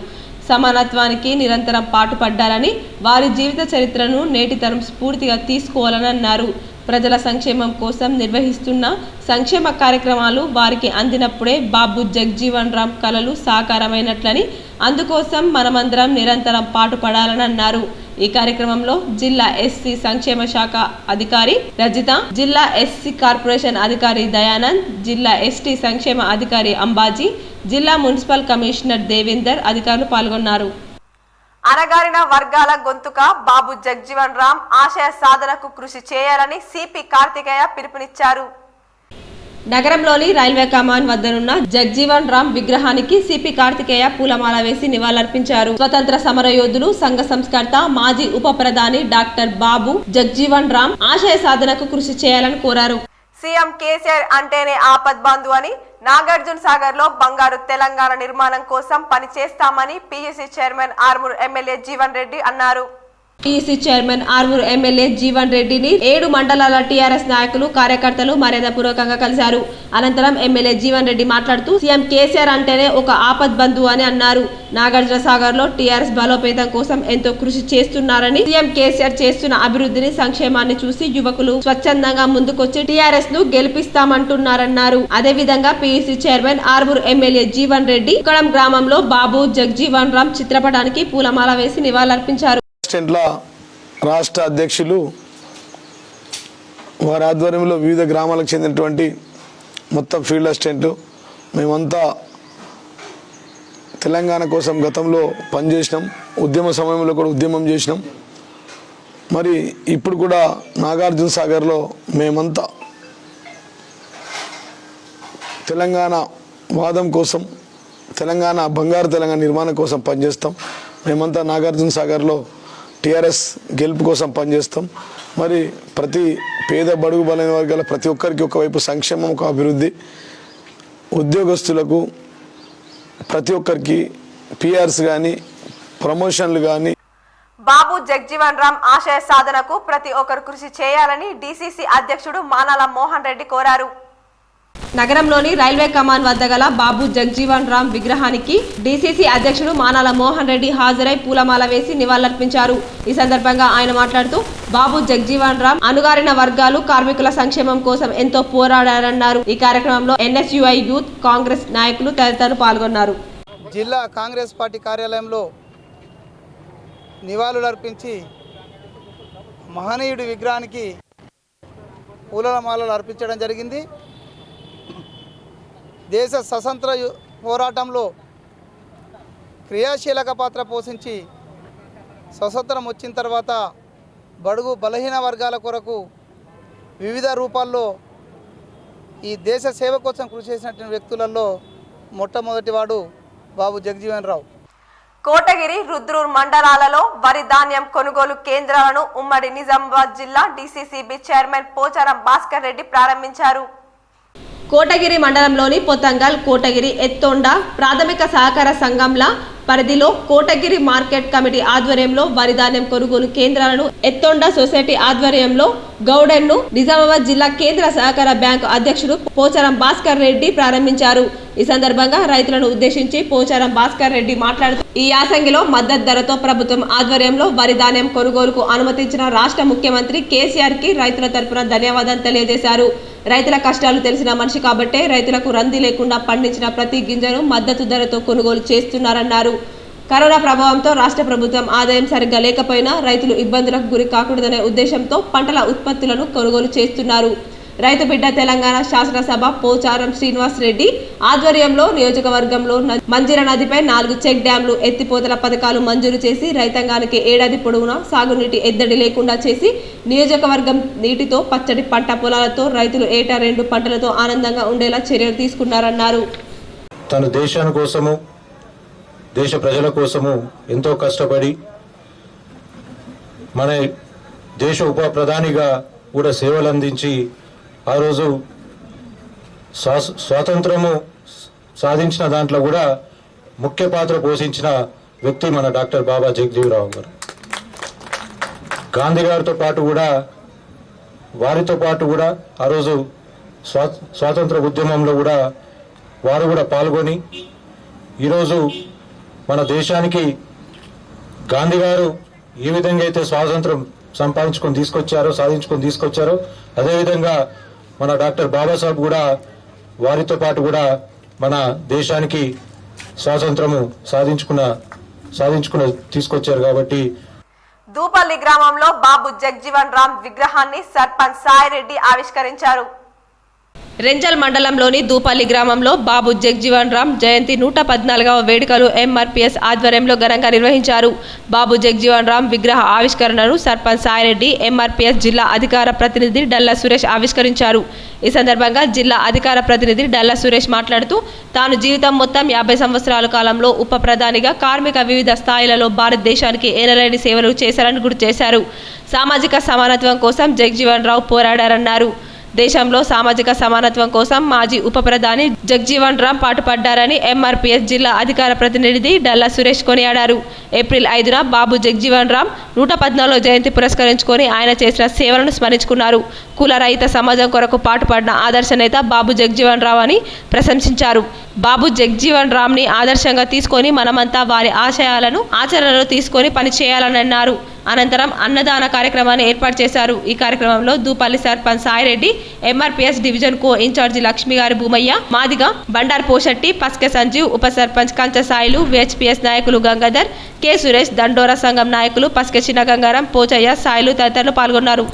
సమానత్వానికి నిరంతరం పాటుపడ్డారని, వారి జీవిత చరిత్రను నేటి తరం స్ఫూర్తిగా తీసుకోవాలని అన్నారు. ప్రజల సంక్షేమం కోసం నిర్వహిస్తున్న సంక్షేమ కార్యక్రమాలు వారికి అందినప్పుడే బాబు జగ్జీవన్ రామ్ కలలు సాకారమైనట్లని, అందుకోసం మనమందరం నిరంతరం పాటుపడాలని అన్నారు. ఈ కార్యక్రమంలో జిల్లా ఎస్సీ సంక్షేమ శాఖ అధికారి రజిత, జిల్లా ఎస్సీ కార్పొరేషన్ అధికారి దయానంద్, జిల్లా ఎస్టీ సంక్షేమ అధికారి అంబాజీ, జిల్లా మున్సిపల్ కమిషనర్ దేవేందర్ అధికారులు పాల్గొన్నారు. అనగారిన వర్గాల గొంతుక బాబు జగ్జీవన్ రామ్ ఆశయ సాధనకు కృషి చేయాలని సిపి కార్తికేయ పిలుపునిచ్చారు. నగరంలోని రైల్వే కమాన్ వద్దనున్న జగ్జీవన్ రామ్ విగ్రహానికి సిపి కార్తికేయ పూలమాల వేసి నివాళులర్పించారు. స్వతంత్ర సమరయోధులు, సంఘ సంస్కర్త, మాజీ ఉప ప్రధాని డాక్టర్ బాబు జగ్జీవన్ రామ్ ఆశయ సాధనకు కృషి చేయాలని కోరారు. సీఎం కేసీఆర్ అంటేనే ఆపద్బాంధు అని, నాగార్జున సాగర్ లో బంగారు తెలంగాణ నిర్మాణం కోసం పనిచేస్తామని PSC chairman Armoor MLA Jeevan Reddy అన్నారు. PSC chairman Armoor MLA Jeevan రెడ్డిని 7 మండలాల టీఆర్ఎస్ నాయకులు, కార్యకర్తలు మర్యాదపూర్వకంగా కలిశారు. అనంతరం ఎమ్మెల్యే జీవన్ రెడ్డి మాట్లాడుతూ సీఎం కేసీఆర్ అంటేనే ఒక ఆపద్బంధు అని అన్నారు. నాగార్జున సాగర్ లో టీఆర్ఎస్ బలోపేతం కోసం ఎంతో కృషి చేస్తున్నారని, సీఎం కేసీఆర్ చేస్తున్న అభివృద్ధిని, సంక్షేమాన్ని చూసి యువకులు స్వచ్ఛందంగా ముందుకొచ్చి టీఆర్ఎస్ ను గెలిపిస్తామంటున్నారన్నారు. అదేవిధంగా PSC chairman Armoor MLA Jeevan Reddy Kukkadam గ్రామంలో బాబు జగ్జీవన్ రామ్ చిత్రపటానికి పూలమాల వేసి నివాళులర్పించారు. రాష్ట్ర అధ్యక్షులు వారి ఆధ్వర్యంలో వివిధ గ్రామాలకు చెందినటువంటి మొత్తం ఫీల్డ్ అసిస్టెంట్లు మేమంతా తెలంగాణ కోసం గతంలో పనిచేసినాం. ఉద్యమ సమయంలో కూడా ఉద్యమం చేసినాం. మరి ఇప్పుడు కూడా నాగార్జున సాగర్లో మేమంతా తెలంగాణ వాదం కోసం, తెలంగాణ బంగారు తెలంగాణ నిర్మాణం కోసం పనిచేస్తాం. మేమంతా నాగార్జున సాగర్లో టీఆర్ఎస్ గెలుపు కోసం పనిచేస్తాం. మరి ప్రతి పేద బడుగు బలైన వర్గాల ప్రతి ఒక్కరికి ఒకవైపు సంక్షేమం, ఒక అభివృద్ధి, ఉద్యోగస్తులకు ప్రతి ఒక్కరికి పిఆర్స్ కానీ ప్రమోషన్లు కానీ. బాబు జగ్జీవన్ రామ్ ఆశయ సాధనకు ప్రతి ఒక్కరు కృషి చేయాలని డిసిసి అధ్యక్షుడు మానాల మోహన్ రెడ్డి కోరారు. నగరంలోని రైల్వే కమాన్ వద్ద గల బాబు జగ్జీవన్ రామ్ విగ్రహానికి డీసీసీ అధ్యక్షుడు మానాల మోహన్ రెడ్డి హాజరై పూలమాల వేసి నివాళులర్పించారు. ఈ సందర్భంగా ఆయన మాట్లాడుతూ బాబు జగ్జీవన్ రామ్ అణగారిన వర్గాలు కార్మికుల సంక్షేమం కోసం ఎంతో పోరాడారన్నారు. ఈ కార్యక్రమంలో ఎన్ఎస్యుఐ యూత్ కాంగ్రెస్ నాయకులు తదితరులు పాల్గొన్నారు. జిల్లా కాంగ్రెస్ పార్టీ కార్యాలయంలో నివాళులర్పించి మహనీయుడి విగ్రహానికి పూలమాలలు అర్పించడం జరిగింది. దేశ స్వతంత్ర పోరాటంలో క్రియాశీలక పాత్ర పోషించి స్వతంత్రం వచ్చిన తర్వాత బడుగు బలహీన వర్గాల కొరకు వివిధ రూపాల్లో ఈ దేశ సేవ కోసం కృషి చేసినటువంటి వ్యక్తులలో మొట్టమొదటివాడు బాబు జగ్జీవన్ రావు. కోటగిరి, రుద్రూర్ మండలాలలో వరి ధాన్యం కొనుగోలు కేంద్రాలను ఉమ్మడి నిజామాబాద్ జిల్లా డీసీసీబీ చైర్మన్ పోచారం భాస్కర్ రెడ్డి ప్రారంభించారు. కోటగిరి మండలంలోని పొతంగల్, కోటగిరి, ఎత్తొండ ప్రాథమిక సహకార సంఘంల పరిధిలో కోటగిరి మార్కెట్ కమిటీ ఆధ్వర్యంలో వరి ధాన్యం కొనుగోలు కేంద్రాలను ఎత్తొండ సొసైటీ ఆధ్వర్యంలో గౌడెన్ను నిజామాబాద్ జిల్లా కేంద్ర సహకార బ్యాంకు అధ్యక్షుడు పోచారం భాస్కర్ రెడ్డి ప్రారంభించారు. ఈ సందర్భంగా రైతులను ఉద్దేశించి పోచారం భాస్కర్ రెడ్డి మాట్లాడుతూ ఈ యాసంగిలో మద్దతు ధరతో ప్రభుత్వం ఆధ్వర్యంలో వరి ధాన్యం కొనుగోలుకు అనుమతించిన రాష్ట్ర ముఖ్యమంత్రి కేసీఆర్ కి రైతుల తరపున ధన్యవాదాలు తెలియజేశారు. రైతుల కష్టాలు తెలిసిన మనిషి కాబట్టే రైతులకు రంది లేకుండా పండించిన ప్రతి గింజను మద్దతు ధరతో కొనుగోలు చేస్తున్నారన్నారు. కరోనా ప్రభావంతో రాష్ట్ర ప్రభుత్వం ఆదాయం సరిగ్గా లేకపోయినా రైతులు ఇబ్బందులకు గురి కాకూడదనే ఉద్దేశంతో పంటల ఉత్పత్తులను కొనుగోలు చేస్తున్నారు. రైతు బిడ్డ తెలంగాణ శాసనసభ పోచారం శ్రీనివాస్ రెడ్డి ఆధ్వర్యంలో నియోజకవర్గంలో మంజీర నదిపై 4 చెక్ డ్యాంలు ఎత్తిపోతల పథకాలు మంజూరు చేసి రైతాంగానికి ఏడాది పొడవునా సాగునీటి ఎద్దడి లేకుండా చేసి నియోజకవర్గం నీటితో పచ్చడి పంట పొలాలతో రైతులు ఏటా 2 పంటలతో ఆనందంగా ఉండేలా చర్యలు తీసుకున్నారన్నారు. తను దేశాని కోసము, దేశ ప్రజల కోసము ఎంతో కష్టపడి మన దేశ ఉప ప్రధానిగా కూడా సేవలు అందించి ఆ రోజు స్వాతంత్రము సాధించిన దాంట్లో కూడా ముఖ్య పాత్ర పోషించిన వ్యక్తి మన డాక్టర్ బాబా జగ్జీవరావు గారు. గాంధీ గారితో పాటు కూడా వారితో పాటు కూడా ఆ రోజు స్వాతంత్ర ఉద్యమంలో కూడా వారు కూడా పాల్గొని ఈరోజు మన దేశానికి గాంధీ గారు ఏ విధంగా అయితే స్వాతంత్రం సాధించుకొని తీసుకొచ్చారో అదేవిధంగా మన డాక్టర్ బాబాసాహెబ్ కూడా వారితో పాటు కూడా మన దేశానికి స్వాతంత్రము సాధించుకున్న తీసుకొచ్చారు. కాబట్టి దూపల్లి గ్రామంలో బాబు జగ్జీవన్ రామ్ విగ్రహాన్ని సర్పంచ్ సాయిరెడ్డి ఆవిష్కరించారు. రెంజల్ మండలంలోని దూపల్లి గ్రామంలో బాబు జగ్జీవన్ రామ్ జయంతి 114వ వేడుకలు ఎంఆర్పీఎస్ ఆధ్వర్యంలో ఘనంగా నిర్వహించారు. బాబు జగ్జీవన్ రామ్ విగ్రహ ఆవిష్కరణను సర్పంచ్ సాయిరెడ్డి, ఎంఆర్పీఎస్ జిల్లా అధికార ప్రతినిధి డల్లా సురేష్ ఆవిష్కరించారు. ఈ సందర్భంగా జిల్లా అధికార ప్రతినిధి డల్లా సురేష్ మాట్లాడుతూ తాను జీవితం మొత్తం 50 సంవత్సరాల కాలంలో ఉప ప్రధానిగా కార్మిక వివిధ స్థాయిలలో భారతదేశానికి ఎనలేని సేవలు చేశారని గుర్తు చేశారు. సామాజిక సమానత్వం కోసం జగ్జీవన్ రావు పోరాడారన్నారు. దేశంలో సామాజిక సమానత్వం కోసం మాజీ ఉప ప్రధాని జగ్జీవన్ రామ్ పాటుపడ్డారని ఎంఆర్పీఎస్ జిల్లా అధికార ప్రతినిధి డల్లా సురేష్ కొనియాడారు. ఏప్రిల్ 5న బాబు జగ్జీవన్ రామ్ 114వ జయంతి పురస్కరించుకొని ఆయన చేసిన సేవలను స్మరించుకున్నారు. కుల రహిత సమాజం కొరకు పాటుపడిన ఆదర్శ నేత బాబు జగ్జీవన్ రావు అని ప్రశంసించారు. బాబు జగ్జీవన్ రామ్ని ఆదర్శంగా తీసుకొని మనమంతా వారి ఆశయాలను ఆచరణలో తీసుకొని పనిచేయాలని అన్నారు. అనంతరం అన్నదాన కార్యక్రమాన్ని ఏర్పాటు చేశారు. ఈ కార్యక్రమంలో దూపల్లి సర్పంచ్ సాయిరెడ్డి, ఎంఆర్పీఎస్ డివిజన్ కో ఇన్ఛార్జి లక్ష్మిగారి భూమయ్య, మాదిగ బండార్ పోషెట్టి, పస్కె సంజీవ్, ఉప సర్పంచ్ కంచ సాయిలు, విహెచ్పీఎస్ నాయకులు గంగాధర్, కె సురేష్, దండోరా సంఘం నాయకులు పస్కె చిన్న గంగారం, పోచయ్య, సాయిలు తదితరులు పాల్గొన్నారు.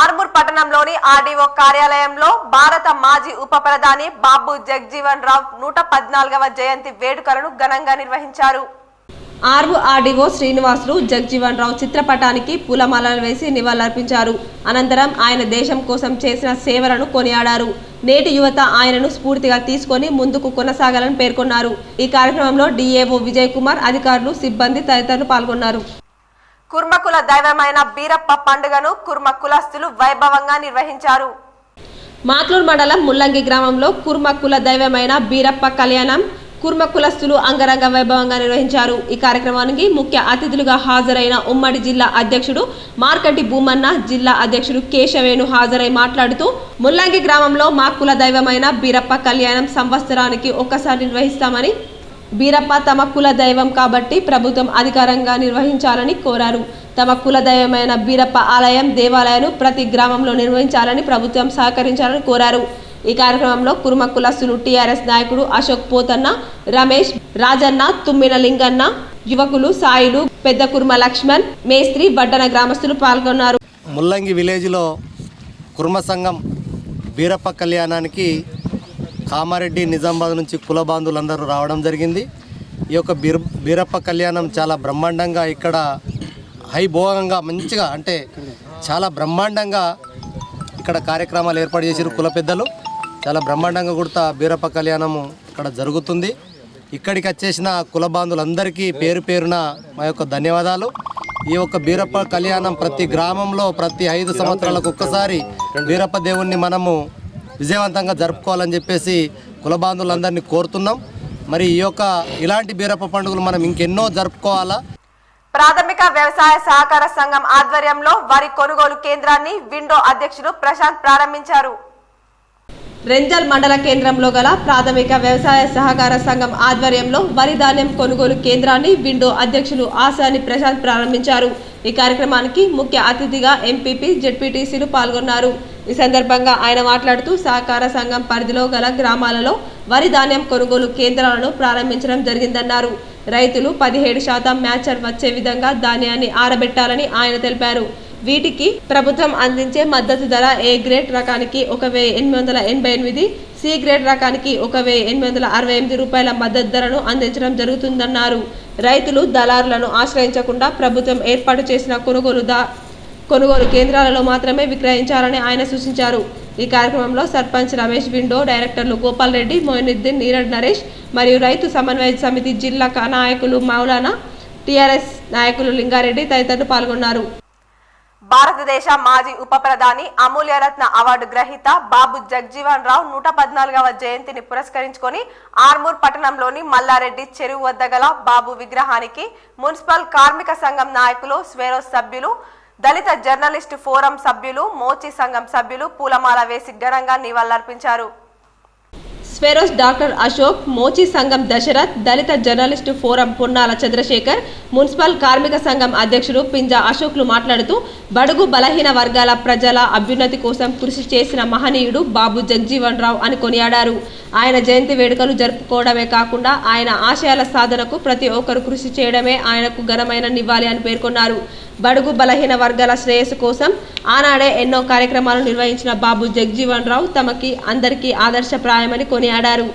ఆర్మూర్ పట్టణంలోని ఆర్డీఓ కార్యాలయంలో భారత మాజీ ఉప ప్రధాని బాబు జగ్జీవన్ రావ్ 114వ జయంతి వేడుకలను ఘనంగా నిర్వహించారు. ఆర్డీఓ శ్రీనివాసులు జగ్జీవన్ రావు చిత్రపటానికి పూలమాలలు వేసి నివాళులర్పించారు. అనంతరం ఆయన దేశం కోసం చేసిన సేవలను కొనియాడారు. నేటి యువత ఆయనను స్ఫూర్తిగా తీసుకొని ముందుకు కొనసాగాలని పేర్కొన్నారు. ఈ కార్యక్రమంలో డిఏఓ విజయ్ కుమార్, అధికారులు, సిబ్బంది తదితరులు పాల్గొన్నారు. కుర్మకుల దైవమైన బీరప్ప పండుగను కుర్మ కులస్తులు వైభవంగా నిర్వహించారు. మాట్లూరు మండలం ముల్లంగి గ్రామంలో కుర్మ కుల దైవమైన బీరప్ప కళ్యాణం కుర్మ కులస్తులు అంగరంగ వైభవంగా నిర్వహించారు. ఈ కార్యక్రమానికి ముఖ్య అతిథులుగా హాజరైన ఉమ్మడి జిల్లా అధ్యక్షుడు మార్కంటి భూమన్న, జిల్లా అధ్యక్షుడు కేశవేణు హాజరై మాట్లాడుతూ ముల్లంగి గ్రామంలో మా కుల దైవమైన బీరప్ప కళ్యాణం సంవత్సరానికి ఒక్కసారి నిర్వహిస్తామని, బీరప్ప తమ కుల దైవం కాబట్టి ప్రభుత్వం అధికారంగా నిర్వహించాలని కోరారు. తమ కుల దైవమైన బీరప్ప ఆలయం, దేవాలయాలు ప్రతి గ్రామంలో నిర్వహించాలని ప్రభుత్వం సహకరించాలని కోరారు. ఈ కార్యక్రమంలో కుర్మ కులస్తులు టీఆర్ఎస్ నాయకుడు అశోక్ పోతన్న, రమేష్, రాజన్న, తుమ్మిన లింగన్న, యువకులు సాయిలు, పెద్ద కుర్మ లక్ష్మణ్, మేస్త్రి, వడ్డన గ్రామస్తులు పాల్గొన్నారు. ముల్లంగి విలేజ్లో కుర్మ సంఘం బీరప్ప కళ్యాణానికి కామారెడ్డి, నిజామాబాద్ నుంచి కుల బాంధువులందరూ రావడం జరిగింది. ఈ యొక్క బీరప్ప కళ్యాణం చాలా బ్రహ్మాండంగా ఇక్కడ హైభోగంగా మంచిగా అంటే చాలా బ్రహ్మాండంగా ఇక్కడ కార్యక్రమాలు ఏర్పాటు చేసారు కుల పెద్దలు. చాలా బ్రహ్మాండంగా కూడా బీరప్ప కళ్యాణము ఇక్కడ జరుగుతుంది. ఇక్కడికి వచ్చేసిన కుల బాంధువులందరికీ పేరు పేరున మా యొక్క ధన్యవాదాలు. ఈ యొక్క బీరప్ప కళ్యాణం ప్రతి గ్రామంలో ప్రతి 5 సంవత్సరాలకు ఒక్కసారి బీరప్ప దేవుణ్ణి మనము విజయవంతంగా జరుపుకోవాలని చెప్పేసి కుల బాంధువులందరినీ కోరుతున్నాం. మరి ఈ యొక్క ఇలాంటి బీరప్ప పండుగలు మనం ఇంకెన్నో జరుపుకోవాలా. ప్రాథమిక వ్యవసాయ సహకార సంఘం ఆధ్వర్యంలో వరి కొనుగోలు కేంద్రాన్ని విండో అధ్యక్షుడు ప్రశాంత్ ప్రారంభించారు. రెంజల్ మండల కేంద్రంలో గల ప్రాథమిక వ్యవసాయ సహకార సంఘం ఆధ్వర్యంలో వరి ధాన్యం కొనుగోలు కేంద్రాన్ని విండో అధ్యక్షులు ఆసాని ప్రశాంత్ ప్రారంభించారు. ఈ కార్యక్రమానికి ముఖ్య అతిథిగా ఎంపీపీ, జెడ్పీటీసీలు పాల్గొన్నారు. ఈ సందర్భంగా ఆయన మాట్లాడుతూ సహకార సంఘం పరిధిలో గల గ్రామాలలో వరి ధాన్యం కొనుగోలు కేంద్రాలను ప్రారంభించడం జరిగిందన్నారు. రైతులు 17% మ్యాచర్ వచ్చే విధంగా ధాన్యాన్ని ఆరబెట్టాలని ఆయన తెలిపారు. వీటికి ప్రభుత్వం అందించే మద్దతు ధర ఏ గ్రేడ్ రకానికి 1888, సి గ్రేడ్ రకానికి 1868 రూపాయల మద్దతు ధరను అందించడం జరుగుతుందన్నారు. రైతులు దళారులను ఆశ్రయించకుండా ప్రభుత్వం ఏర్పాటు చేసిన కొనుగోలు కేంద్రాలలో మాత్రమే విక్రయించాలని ఆయన సూచించారు. ఈ కార్యక్రమంలో సర్పంచ్ రమేష్, విండో డైరెక్టర్లు గోపాల్ రెడ్డి, మోయినుద్దీన్, నీరడ్ నరేష్ మరియు రైతు సమన్వయ సమితి జిల్లా నాయకులు మౌలానా, టీఆర్ఎస్ నాయకులు లింగారెడ్డి తదితరులు పాల్గొన్నారు. భారతదేశ మాజీ ఉప ప్రధాని, అమూల్యరత్న అవార్డు గ్రహీత బాబు జగ్జీవన్ రావు 114వ జయంతిని పురస్కరించుకొని ఆర్మూర్ పట్టణంలోని మల్లారెడ్డి చెరువు వద్ద గల బాబు విగ్రహానికి మున్సిపల్ కార్మిక సంఘం నాయకులు, స్వేరోస్ సభ్యులు, దళిత జర్నలిస్టు ఫోరం సభ్యులు, మోచి సంఘం సభ్యులు పూలమాల వేసి ఘనంగా నివాళులర్పించారు. స్వెరోస్ డాక్టర్ అశోక్, మోచి సంఘం దశరథ్, దళిత journalist forum Ponnala Chandrashekar, municipal కార్మిక సంఘం అధ్యక్షుడు పింజా అశోక్లు మాట్లాడుతూ బడుగు బలహీన వర్గాల ప్రజల అభ్యున్నతి కోసం కృషి చేసిన మహనీయుడు బాబు జగ్జీవన్ రావు అని కొనియాడారు. ఆయన జయంతి వేడుకలు జరుపుకోవడమే కాకుండా ఆయన ఆశయాల సాధనకు ప్రతి ఒక్కరు కృషి చేయడమే ఆయనకు ఘనమైన నివాళి అని పేర్కొన్నారు. బడుగు బలహీన వర్గాల శ్రేయస్సు కోసం ఆనాడే ఎన్నో కార్యక్రమాలు నిర్వహించిన బాబు జగ్జీవన్ రావు తమకి అందరికీ ఆదర్శప్రాయమని కొనియాడారు.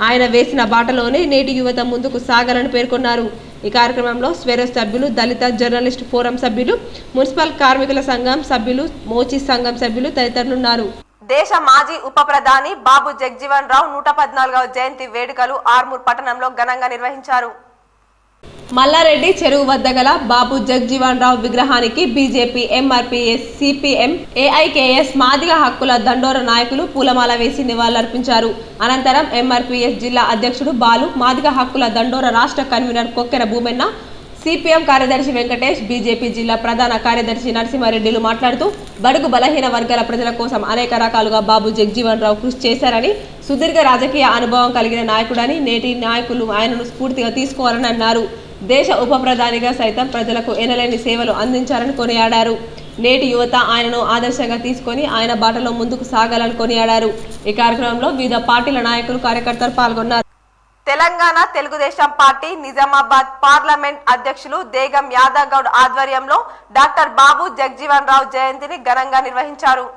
ఆయన వేసిన బాటలోనే నేటి యువత ముందుకు సాగాలని పేర్కొన్నారు. ఈ కార్యక్రమంలో స్వెరోస్ సభ్యులు, దళిత జర్నలిస్ట్ ఫోరం సభ్యులు, మున్సిపల్ కార్మికుల సంఘం సభ్యులు, మోచి సంఘం సభ్యులు తదితరులున్నారు. దేశ మాజీ ఉప ప్రధాని బాబు జగ్జీవన్ రావు 114వ జయంతి వేడుకలు ఆర్మూర్ పట్టణంలో ఘనంగా నిర్వహించారు. మల్లారెడ్డి చెరువు వద్ద గల బాబు జగ్జీవన్ రావు విగ్రహానికి BJP, MRPS, CPM, AIKS Madiga హక్కుల దండోర నాయకులు పూలమాల వేసి నివాళులర్పించారు. అనంతరం ఎంఆర్పీఎస్ జిల్లా అధ్యక్షుడు బాలు, మాదిగ హక్కుల దండోర రాష్ట్ర కన్వీనర్ కొక్కెర భూమెన్న, సిపిఎం కార్యదర్శి వెంకటేష్, బీజేపీ జిల్లా ప్రధాన కార్యదర్శి నరసింహారెడ్డిలు మాట్లాడుతూ బడుగు బలహీన వర్గాల ప్రజల కోసం అనేక రకాలుగా బాబు జగ్జీవన్ రావు కృషి చేశారని, సుదీర్ఘ రాజకీయ అనుభవం కలిగిన నాయకుడని, నేటి నాయకులు ఆయనను స్ఫూర్తిగా తీసుకోవాలని అన్నారు. దేశ ఉప ప్రధానిగా సైతం ప్రజలకు ఎనలేని సేవలు అందించారని కొనియాడారు. నేటి యువత ఆయనను ఆదర్శంగా తీసుకొని ఆయన బాటలో ముందుకు సాగాలని కొనియాడారు. ఈ కార్యక్రమంలో వివిధ పార్టీల నాయకులు, కార్యకర్తలు పాల్గొన్నారు. తెలంగాణ తెలుగుదేశం పార్టీ నిజామాబాద్ పార్లమెంట్ అధ్యక్షులు దేగం యాదవ్ గౌడ్ ఆధ్వర్యంలో డాక్టర్ బాబు జగ్జీవన్ రావు జయంతిని ఘనంగా నిర్వహించారు.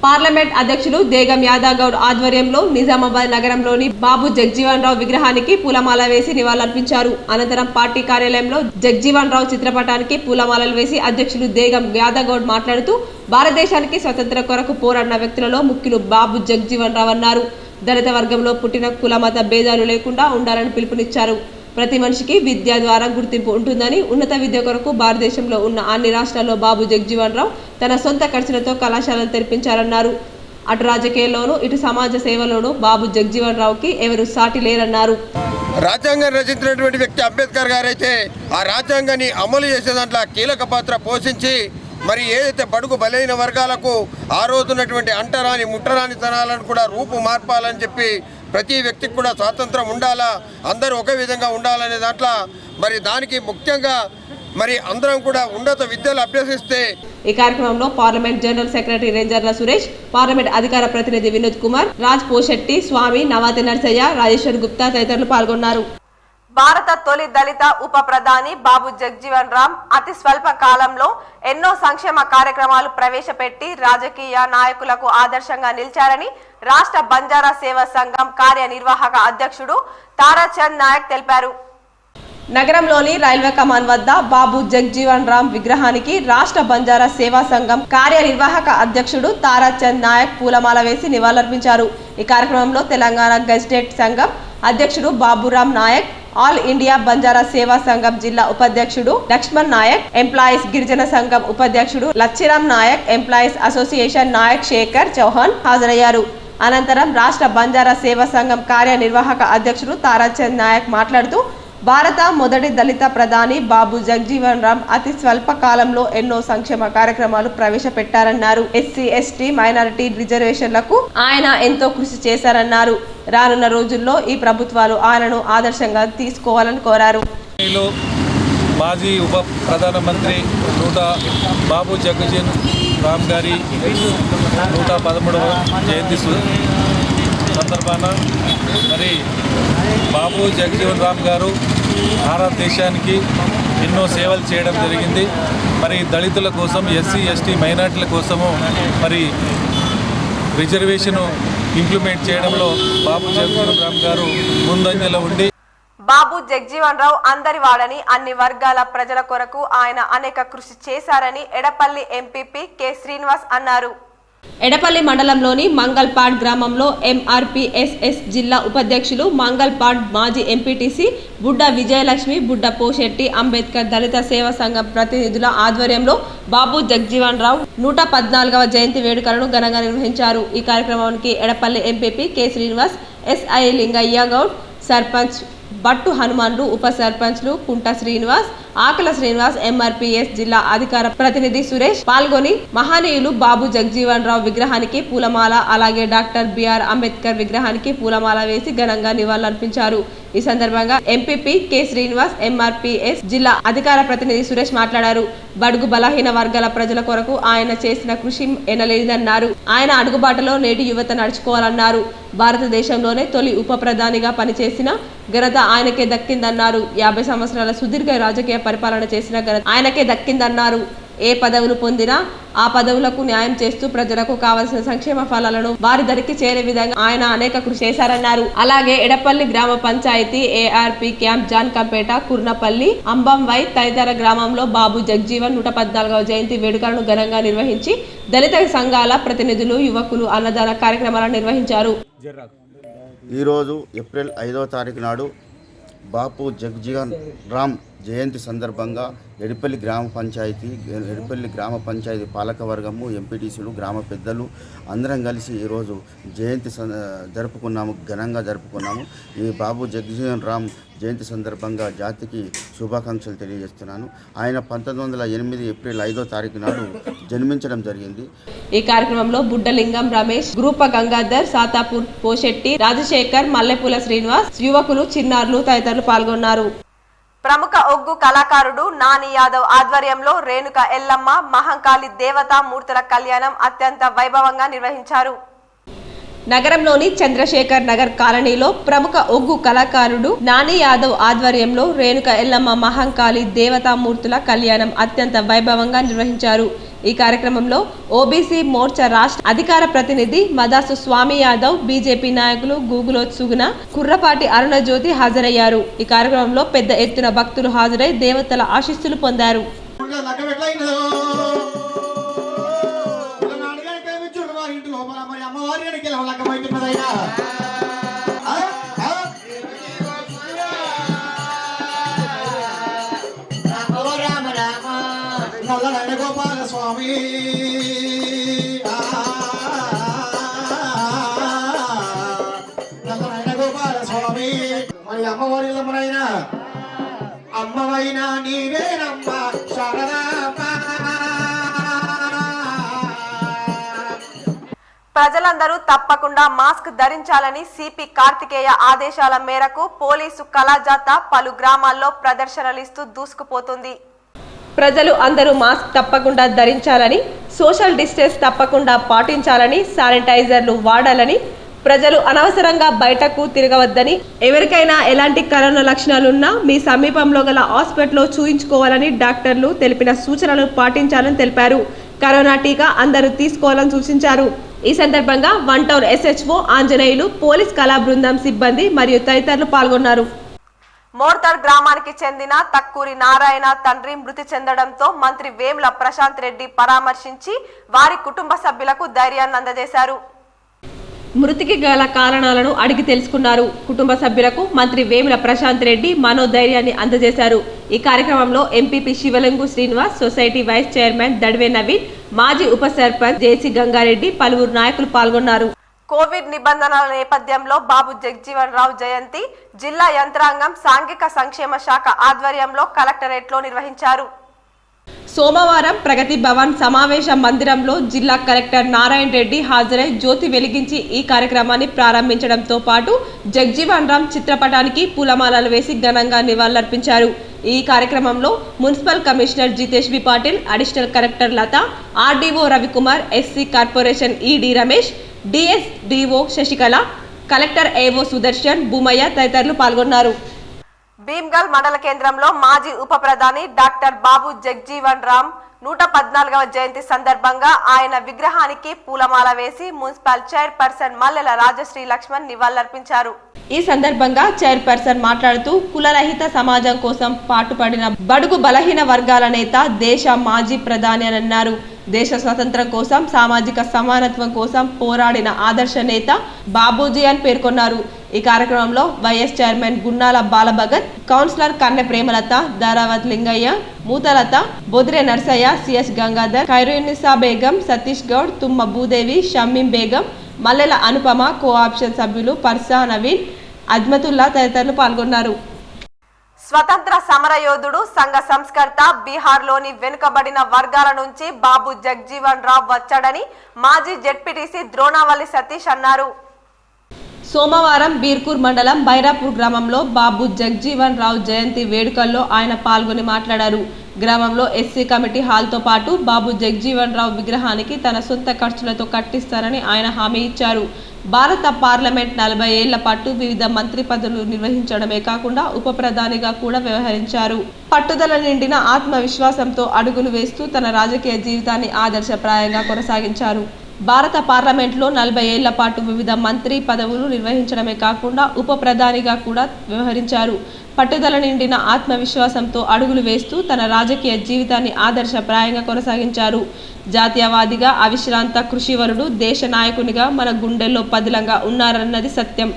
పార్లమెంట్ అధ్యక్షులు దేగం యాదవ్ గౌడ్ ఆధ్వర్యంలో నిజామాబాద్ నగరంలోని బాబు జగ్జీవన్ రావు విగ్రహానికి పూలమాల వేసి నివాళులర్పించారు. అనంతరం పార్టీ కార్యాలయంలో జగ్జీవన్ రావు చిత్రపటానికి పూలమాలలు వేసి అధ్యక్షులు దేగం యాదవ్ గౌడ్ మాట్లాడుతూ భారతదేశానికి స్వతంత్ర కొరకు పోరాడిన వ్యక్తులలో ముఖ్యులు బాబు జగ్జీవన్ రావు అన్నారు. దళిత వర్గంలో పుట్టిన కుల మత భేదాలు లేకుండా ఉండాలని పిలుపునిచ్చారు. ప్రతి మనిషికి విద్య ద్వారా గుర్తింపు ఉంటుందని, ఉన్నత విద్య కొరకు భారతదేశంలో ఉన్న అన్ని రాష్ట్రాల్లో బాబు జగ్జీవన్ రావు తన సొంత ఖర్చులతో కళాశాలలు తెరిపించారన్నారు. అటు రాజకీయాల్లోనూ ఇటు సమాజ సేవలోనూ బాబు జగ్జీవన్ రావుకి ఎవరు సాటి లేరన్నారు. రాజ్యాంగాన్ని రచించినటువంటి వ్యక్తి అంబేద్కర్ గారైతే ఆ రాజ్యాంగాన్ని అమలు చేసే దాంట్లో కీలక పాత్ర పోషించి మరి ఏదైతే బడుగు బలైన వర్గాలకు ఆ రోజున్నటువంటి అంటరాని ముట్టరాని తనాలను కూడా రూపు మార్పాలని చెప్పి ప్రతి వ్యక్తికి కూడా స్వాతంత్రం ఉండాలా, అందరూ ఒకే విధంగా ఉండాలనే దాంట్లో మరి దానికి ముఖ్యంగా మరి అందరం కూడా ఉన్నత విద్యలు అభ్యసిస్తే. ఈ కార్యక్రమంలో పార్లమెంట్ జనరల్ సెక్రటరీ రేంజర్ల సురేష్, పార్లమెంట్ అధికార ప్రతినిధి వినోద్ కుమార్, రాజ్ పోషెట్టి, స్వామి, నవాతి నర్సయ్య, రాజేశ్వర్ గుప్తా తదితరులు పాల్గొన్నారు. భారత తొలి దళిత ఉప ప్రధాని బాబు జగ్జీవన్ రామ్ అతి స్వల్ప కాలంలో ఎన్నో సంక్షేమ కార్యక్రమాలు ప్రవేశపెట్టి రాజకీయ నాయకులకు ఆదర్శంగా నిలిచారని రాష్ట్ర బంజారా సేవా సంఘం కార్యనిర్వాహక అధ్యక్షుడు తారాచంద్ నాయక్ తెలిపారు. నగరంలోని రైల్వే కమాన్ వద్ద బాబు జగ్జీవన్ రామ్ విగ్రహానికి రాష్ట్ర బంజారా సేవా సంఘం కార్యనిర్వాహక అధ్యక్షుడు తారాచంద్ నాయక్ పూలమాల వేసి నివాళులర్పించారు. ఈ కార్యక్రమంలో తెలంగాణ గెజిటెడ్ సంఘం అధ్యక్షుడు బాబురామ్ నాయక్, ఆల్ ఇండియా బంజారా సేవా సంఘం జిల్లా ఉపాధ్యక్షుడు లక్ష్మణ్ నాయక్, ఎంప్లాయీస్ గిరిజన సంఘం ఉపాధ్యక్షుడు లచ్చిరామ్ నాయక్, ఎంప్లాయీస్ అసోసియేషన్ నాయక్ శేఖర్ చౌహాన్ హాజరయ్యారు. అనంతరం రాష్ట్ర బంజారా సేవా సంఘం కార్యనిర్వాహక అధ్యక్షుడు తారాచంద్ నాయక్ మాట్లాడుతూ భారత మొదటి దళిత ప్రధాని బాబు జగ్జీవన్ రామ్ అతి స్వల్ప కాలంలో ఎన్నో సంక్షేమ కార్యక్రమాలు ప్రవేశపెట్టారన్నారు. ఎస్సీ, ఎస్టీ, మైనారిటీ రిజర్వేషన్లకు ఆయన ఎంతో కృషి చేశారన్నారు. రానున్న రోజుల్లో ఈ ప్రభుత్వాలు ఆయనను ఆదర్శంగా తీసుకోవాలని కోరారు. మాజీ ఉప ప్రధానమంత్రి బాబు జగ్జీవన్ రామ్ గారి 113వ జయంతి సందర్భాన మరి బాబు జగ్జీవన్ రామ్ గారు భారతదేశానికి ఎన్నో సేవలు చేయడం జరిగింది. మరి దళితుల కోసం, ఎస్సీ, ఎస్టీ, మైనార్టీల కోసము మరి రిజర్వేషన్ ఇంప్లిమెంట్ చేయడంలో బాబు జగ్జీవన్ రామ్ గారు ముందంజలో ఉండి బాబు జగ్జీవన్ రావు అందరి వాడని, అన్ని వర్గాల ప్రజల కొరకు ఆయన అనేక కృషి చేశారని ఎడపల్లి ఎంపీపీ కె శ్రీనివాస్ అన్నారు. ఎడపల్లి మండలంలోని మంగల్పాడ్ గ్రామంలో ఎంఆర్పీఎస్ఎస్ జిల్లా ఉపాధ్యక్షులు, మంగల్పాడ్ మాజీ ఎంపీటీసీ బుడ్డ విజయలక్ష్మి, బుడ్డ పోషెట్టి, అంబేద్కర్ దళిత సేవా సంఘం ప్రతినిధుల ఆధ్వర్యంలో బాబు జగ్జీవన్ రావు 114వ జయంతి వేడుకలను ఘనంగా నిర్వహించారు. ఈ కార్యక్రమానికి Edapalli MPP K Srinivas, SI Lingaiah Goud, sarpanch Battu Hanumanlu, ఉప సర్పంచ్లు కుంట శ్రీనివాస్, ఆకల శ్రీనివాస్, ఎంఆర్పీఎస్ జిల్లా అధికార ప్రతినిధి సురేష్ పాల్గొని మహనీయులు బాబు జగ్జీవన్ రావు విగ్రహానికి పూలమాల, అలాగే డాక్టర్ బిఆర్ అంబేద్కర్ విగ్రహానికి పూలమాల వేసి ఘనంగా నివాళులర్పించారు. ఈ సందర్భంగా ఎంపీపీ కె శ్రీనివాస్, ఎంఆర్పీఎస్ జిల్లా అధికార ప్రతినిధి సురేష్ మాట్లాడారు. బడుగు బలహీన వర్గాల ప్రజల కొరకు ఆయన చేసిన కృషి ఎనలేదన్నారు. ఆయన అడుగుబాటలో నేటి యువత నడుచుకోవాలన్నారు. భారతదేశంలోనే తొలి ఉప ప్రధానిగా పనిచేసిన ఘనత ఆయనకే దక్కిందన్నారు. 50 సంవత్సరాల సుదీర్ఘ రాజకీయ పరిపాలన చేసిన ఘనత ఆయనకే దక్కిందన్నారు. ఏ పదవులు పొందినా ఆ పదవులకు న్యాయం చేస్తూ ప్రజలకు కావలసిన సంక్షేమ ఫలాలను వారి దరికి చేరే విధంగా ఆయన అనేక కృషి చేశారన్నారు. అలాగే ఎడపల్లి గ్రామ పంచాయతీ, ఏఆర్పీ క్యాంప్, జాన్కంపేట, కుర్నపల్లి, అంబంవై తదితర గ్రామంలో బాబు జగ్జీవన్ 114వ జయంతి వేడుకలను ఘనంగా నిర్వహించి దళిత సంఘాల ప్రతినిధులు, యువకులు అన్నదాన కార్యక్రమాలను నిర్వహించారు. ఈరోజు ఏప్రిల్ 5వ తారీఖు నాడు బాపు జగ్జీవన్ రామ్ జయంతి సందర్భంగా ఎడిపల్లి గ్రామ పంచాయతీ పాలకవర్గము, ఎంపీటీసీలు, గ్రామ పెద్దలు అందరం కలిసి ఈరోజు జయంతి జరుపుకున్నాము, ఘనంగా జరుపుకున్నాము. ఈ బాబు జగ్జీవన్ రామ్ జయంతి సందర్భంగా జాతికి శుభాకాంక్షలు తెలియజేస్తున్నాను. ఆయన 1908 ఏప్రిల్ 5వ తారీఖు నాడు జన్మించడం జరిగింది. ఈ కార్యక్రమంలో బుడ్డలింగం రమేష్, గ్రూప గంగాధర్, సాతాపూర్ పోషెట్టి, రాజశేఖర్, మల్లెపూల శ్రీనివాస్, యువకులు, చిన్నారులు తదితరులు పాల్గొన్నారు. ప్రముఖ ఒగ్గు కళాకారుడు నాని యాదవ్ ఆధ్వర్యంలో రేణుక ఎల్లమ్మ మహంకాళి దేవతా మూర్తుల కళ్యాణం అత్యంత వైభవంగా నిర్వహించారు. నగరంలోని చంద్రశేఖర్ నగర్ కాలనీలో ప్రముఖ ఒగ్గు కళాకారుడు నాని యాదవ్ ఆధ్వర్యంలో రేణుక ఎల్లమ్మ మహంకాళి దేవతామూర్తుల కళ్యాణం అత్యంత వైభవంగా నిర్వహించారు. ఈ కార్యక్రమంలో ఓబీసీ మోర్చా రాష్ట్ర అధికార ప్రతినిధి మదాసు స్వామి యాదవ్, బీజేపీ నాయకులు గూగులోత్ సుగుణ, కుర్రపాటి అరుణజ్యోతి హాజరయ్యారు. ఈ కార్యక్రమంలో పెద్ద ఎత్తున భక్తులు హాజరై దేవతల ఆశీస్సులు పొందారు. అమ్మవారిలమునైనా అమ్మవైనా నీవేనమ్మ శారదాంబ. ప్రజలందరూ తప్పకుండా మాస్క్ ధరించాలని సిపి కార్తికేయ ఆదేశాల మేరకు పోలీసు కళాజాత పలు గ్రామాల్లో ప్రదర్శనలిస్తూ దూసుకుపోతుంది. ప్రజలు అందరూ మాస్క్ తప్పకుండా ధరించాలని, సోషల్ డిస్టెన్స్ తప్పకుండా పాటించాలని, శానిటైజర్లు వాడాలని, ప్రజలు అనవసరంగా బయటకు తిరగవద్దని, ఎవరికైనా ఎలాంటి కరోనా లక్షణాలున్నా మీ సమీపంలో గల హాస్పిటల్లో చూయించుకోవాలని డాక్టర్లు తెలిపిన సూచనలు పాటించాలని తెలిపారు. కరోనా టీకా అందరూ తీసుకోవాలని సూచించారు. ఈ సందర్భంగా 1 టౌన్ SHO ఆంజనేయులు, పోలీస్ కళా బృందం సిబ్బంది మరియు తదితరులు పాల్గొన్నారు. మోర్తాడ్ గ్రామానికి చెందిన తక్కూరి నారాయణ తండ్రి మృతి చెందడంతో మంత్రి వేముల ప్రశాంత్ రెడ్డి పరామర్శించి వారి కుటుంబ సభ్యులకు ధైర్యాన్ని అందజేశారు. మృతికి గల కారణాలను అడిగి తెలుసుకున్నారు. కుటుంబ సభ్యులకు మంత్రి వేముల ప్రశాంత్ రెడ్డి మనోధైర్యాన్ని అందజేశారు. ఈ కార్యక్రమంలో MPP Shivalingu Srinivas, society vice chairman Dadwe Naveen, మాజీ ఉప సర్పంచ్ జేసీ గంగారెడ్డి, పలువురు నాయకులు పాల్గొన్నారు. కోవిడ్ నిబంధనల నేపథ్యంలో బాబు జగజీవన్ రావు జయంతి జిల్లా యంత్రాంగం సాంఘిక సంక్షేమ శాఖ ఆధ్వర్యంలో కలెక్టరేట్లో నిర్వహించారు. సోమవారం ప్రగతి భవన్ సమావేశ మందిరంలో జిల్లా కలెక్టర్ నారాయణ రెడ్డి హాజరై జ్యోతి వెలిగించి ఈ కార్యక్రమాన్ని ప్రారంభించడంతో పాటు జగజీవన్ రామ్ చిత్రపటానికి పూలమాలలు వేసి ఘనంగా నివాళులర్పించారు. ఈ కార్యక్రమంలో municipal commissioner Jitesh B Patil, additional collector Latha, RDO Ravikumar, SC corporation ED Ramesh, DSDO Sasikala, collector AO Sudarshan, Bhumayya తదితరులు పాల్గొన్నారు. భీమ్గల్ మండల కేంద్రంలో మాజీ ఉప ప్రధాని డాక్టర్ బాబు జగజీవన్ రామ్ 114వ జయంతి సందర్భంగా ఆయన విగ్రహానికి పూలమాల వేసి మున్సిపల్ చైర్పర్సన్ మల్లెల రాజశ్రీ లక్ష్మణ్ నివాళులర్పించారు. ఈ సందర్భంగా చైర్పర్సన్ మాట్లాడుతూ కులరహిత సమాజం కోసం పాటుపడిన బడుగు బలహీన వర్గాల నేత, దేశ మాజీ ప్రధాని అని అన్నారు. దేశ స్వాతంత్ర్యం కోసం, సామాజిక సమానత్వం కోసం పోరాడిన ఆదర్శ నేత బాబూజీ అని పేర్కొన్నారు. ఈ కార్యక్రమంలో వైఎస్ చైర్మన్ గున్నాల బాలభగత్, కౌన్సిలర్ కన్నె ప్రేమలత, దారావత్ లింగయ్య, మూతలత, బొదిరే నర్సయ్య, సిఎస్ గంగాధర్, ఖైరునిసా బేగం, సతీష్ గౌడ్, తుమ్మ భూదేవి, షమ్మీం బేగం, మల్లెల అనుపమ, కోఆప్షన్ సభ్యులు పర్సా నవీన్, అజ్మతుల్లా తదితరులు పాల్గొన్నారు. స్వతంత్ర సమరయోధుడు, సంఘ సంస్కర్త, బీహార్లోని వెనుకబడిన వర్గాల నుంచి బాబు జగజీవన్ రావ్ వచ్చాడని మాజీ జెడ్పీటీసీ ద్రోణావల్లి సతీష్ అన్నారు. సోమవారం బీర్కూర్ మండలం బైరాపూర్ గ్రామంలో బాబు జగజీవన్ రావు జయంతి వేడుకల్లో ఆయన పాల్గొని మాట్లాడారు. గ్రామంలో ఎస్సీ కమిటీ హాల్తో పాటు బాబు జగజీవన్ రావు విగ్రహానికి తన సొంత ఖర్చులతో కట్టిస్తారని ఆయన హామీ ఇచ్చారు. భారత పార్లమెంట్ 40 ఏళ్ల పాటు వివిధ మంత్రి పదవులు నిర్వహించడమే కాకుండా ఉప ప్రధానిగా కూడా వ్యవహరించారు. పట్టుదల నిండిన ఆత్మవిశ్వాసంతో అడుగులు వేస్తూ తన రాజకీయ జీవితాన్ని ఆదర్శప్రాయంగా కొనసాగించారు. భారత పార్లమెంట్లో 40 ఏళ్ల పాటు వివిధ మంత్రి పదవులు నిర్వహించడమే కాకుండా ఉప ప్రధానిగా కూడా వ్యవహరించారు. పట్టుదల నిండిన ఆత్మవిశ్వాసంతో అడుగులు వేస్తూ తన రాజకీయ జీవితాన్ని ఆదర్శప్రాయంగా కొనసాగించారు. జాతీయవాదిగా, అవిశ్రాంత కృషివరుడు, దేశ నాయకునిగా మన గుండెల్లో పదిలంగా ఉన్నారన్నది సత్యం.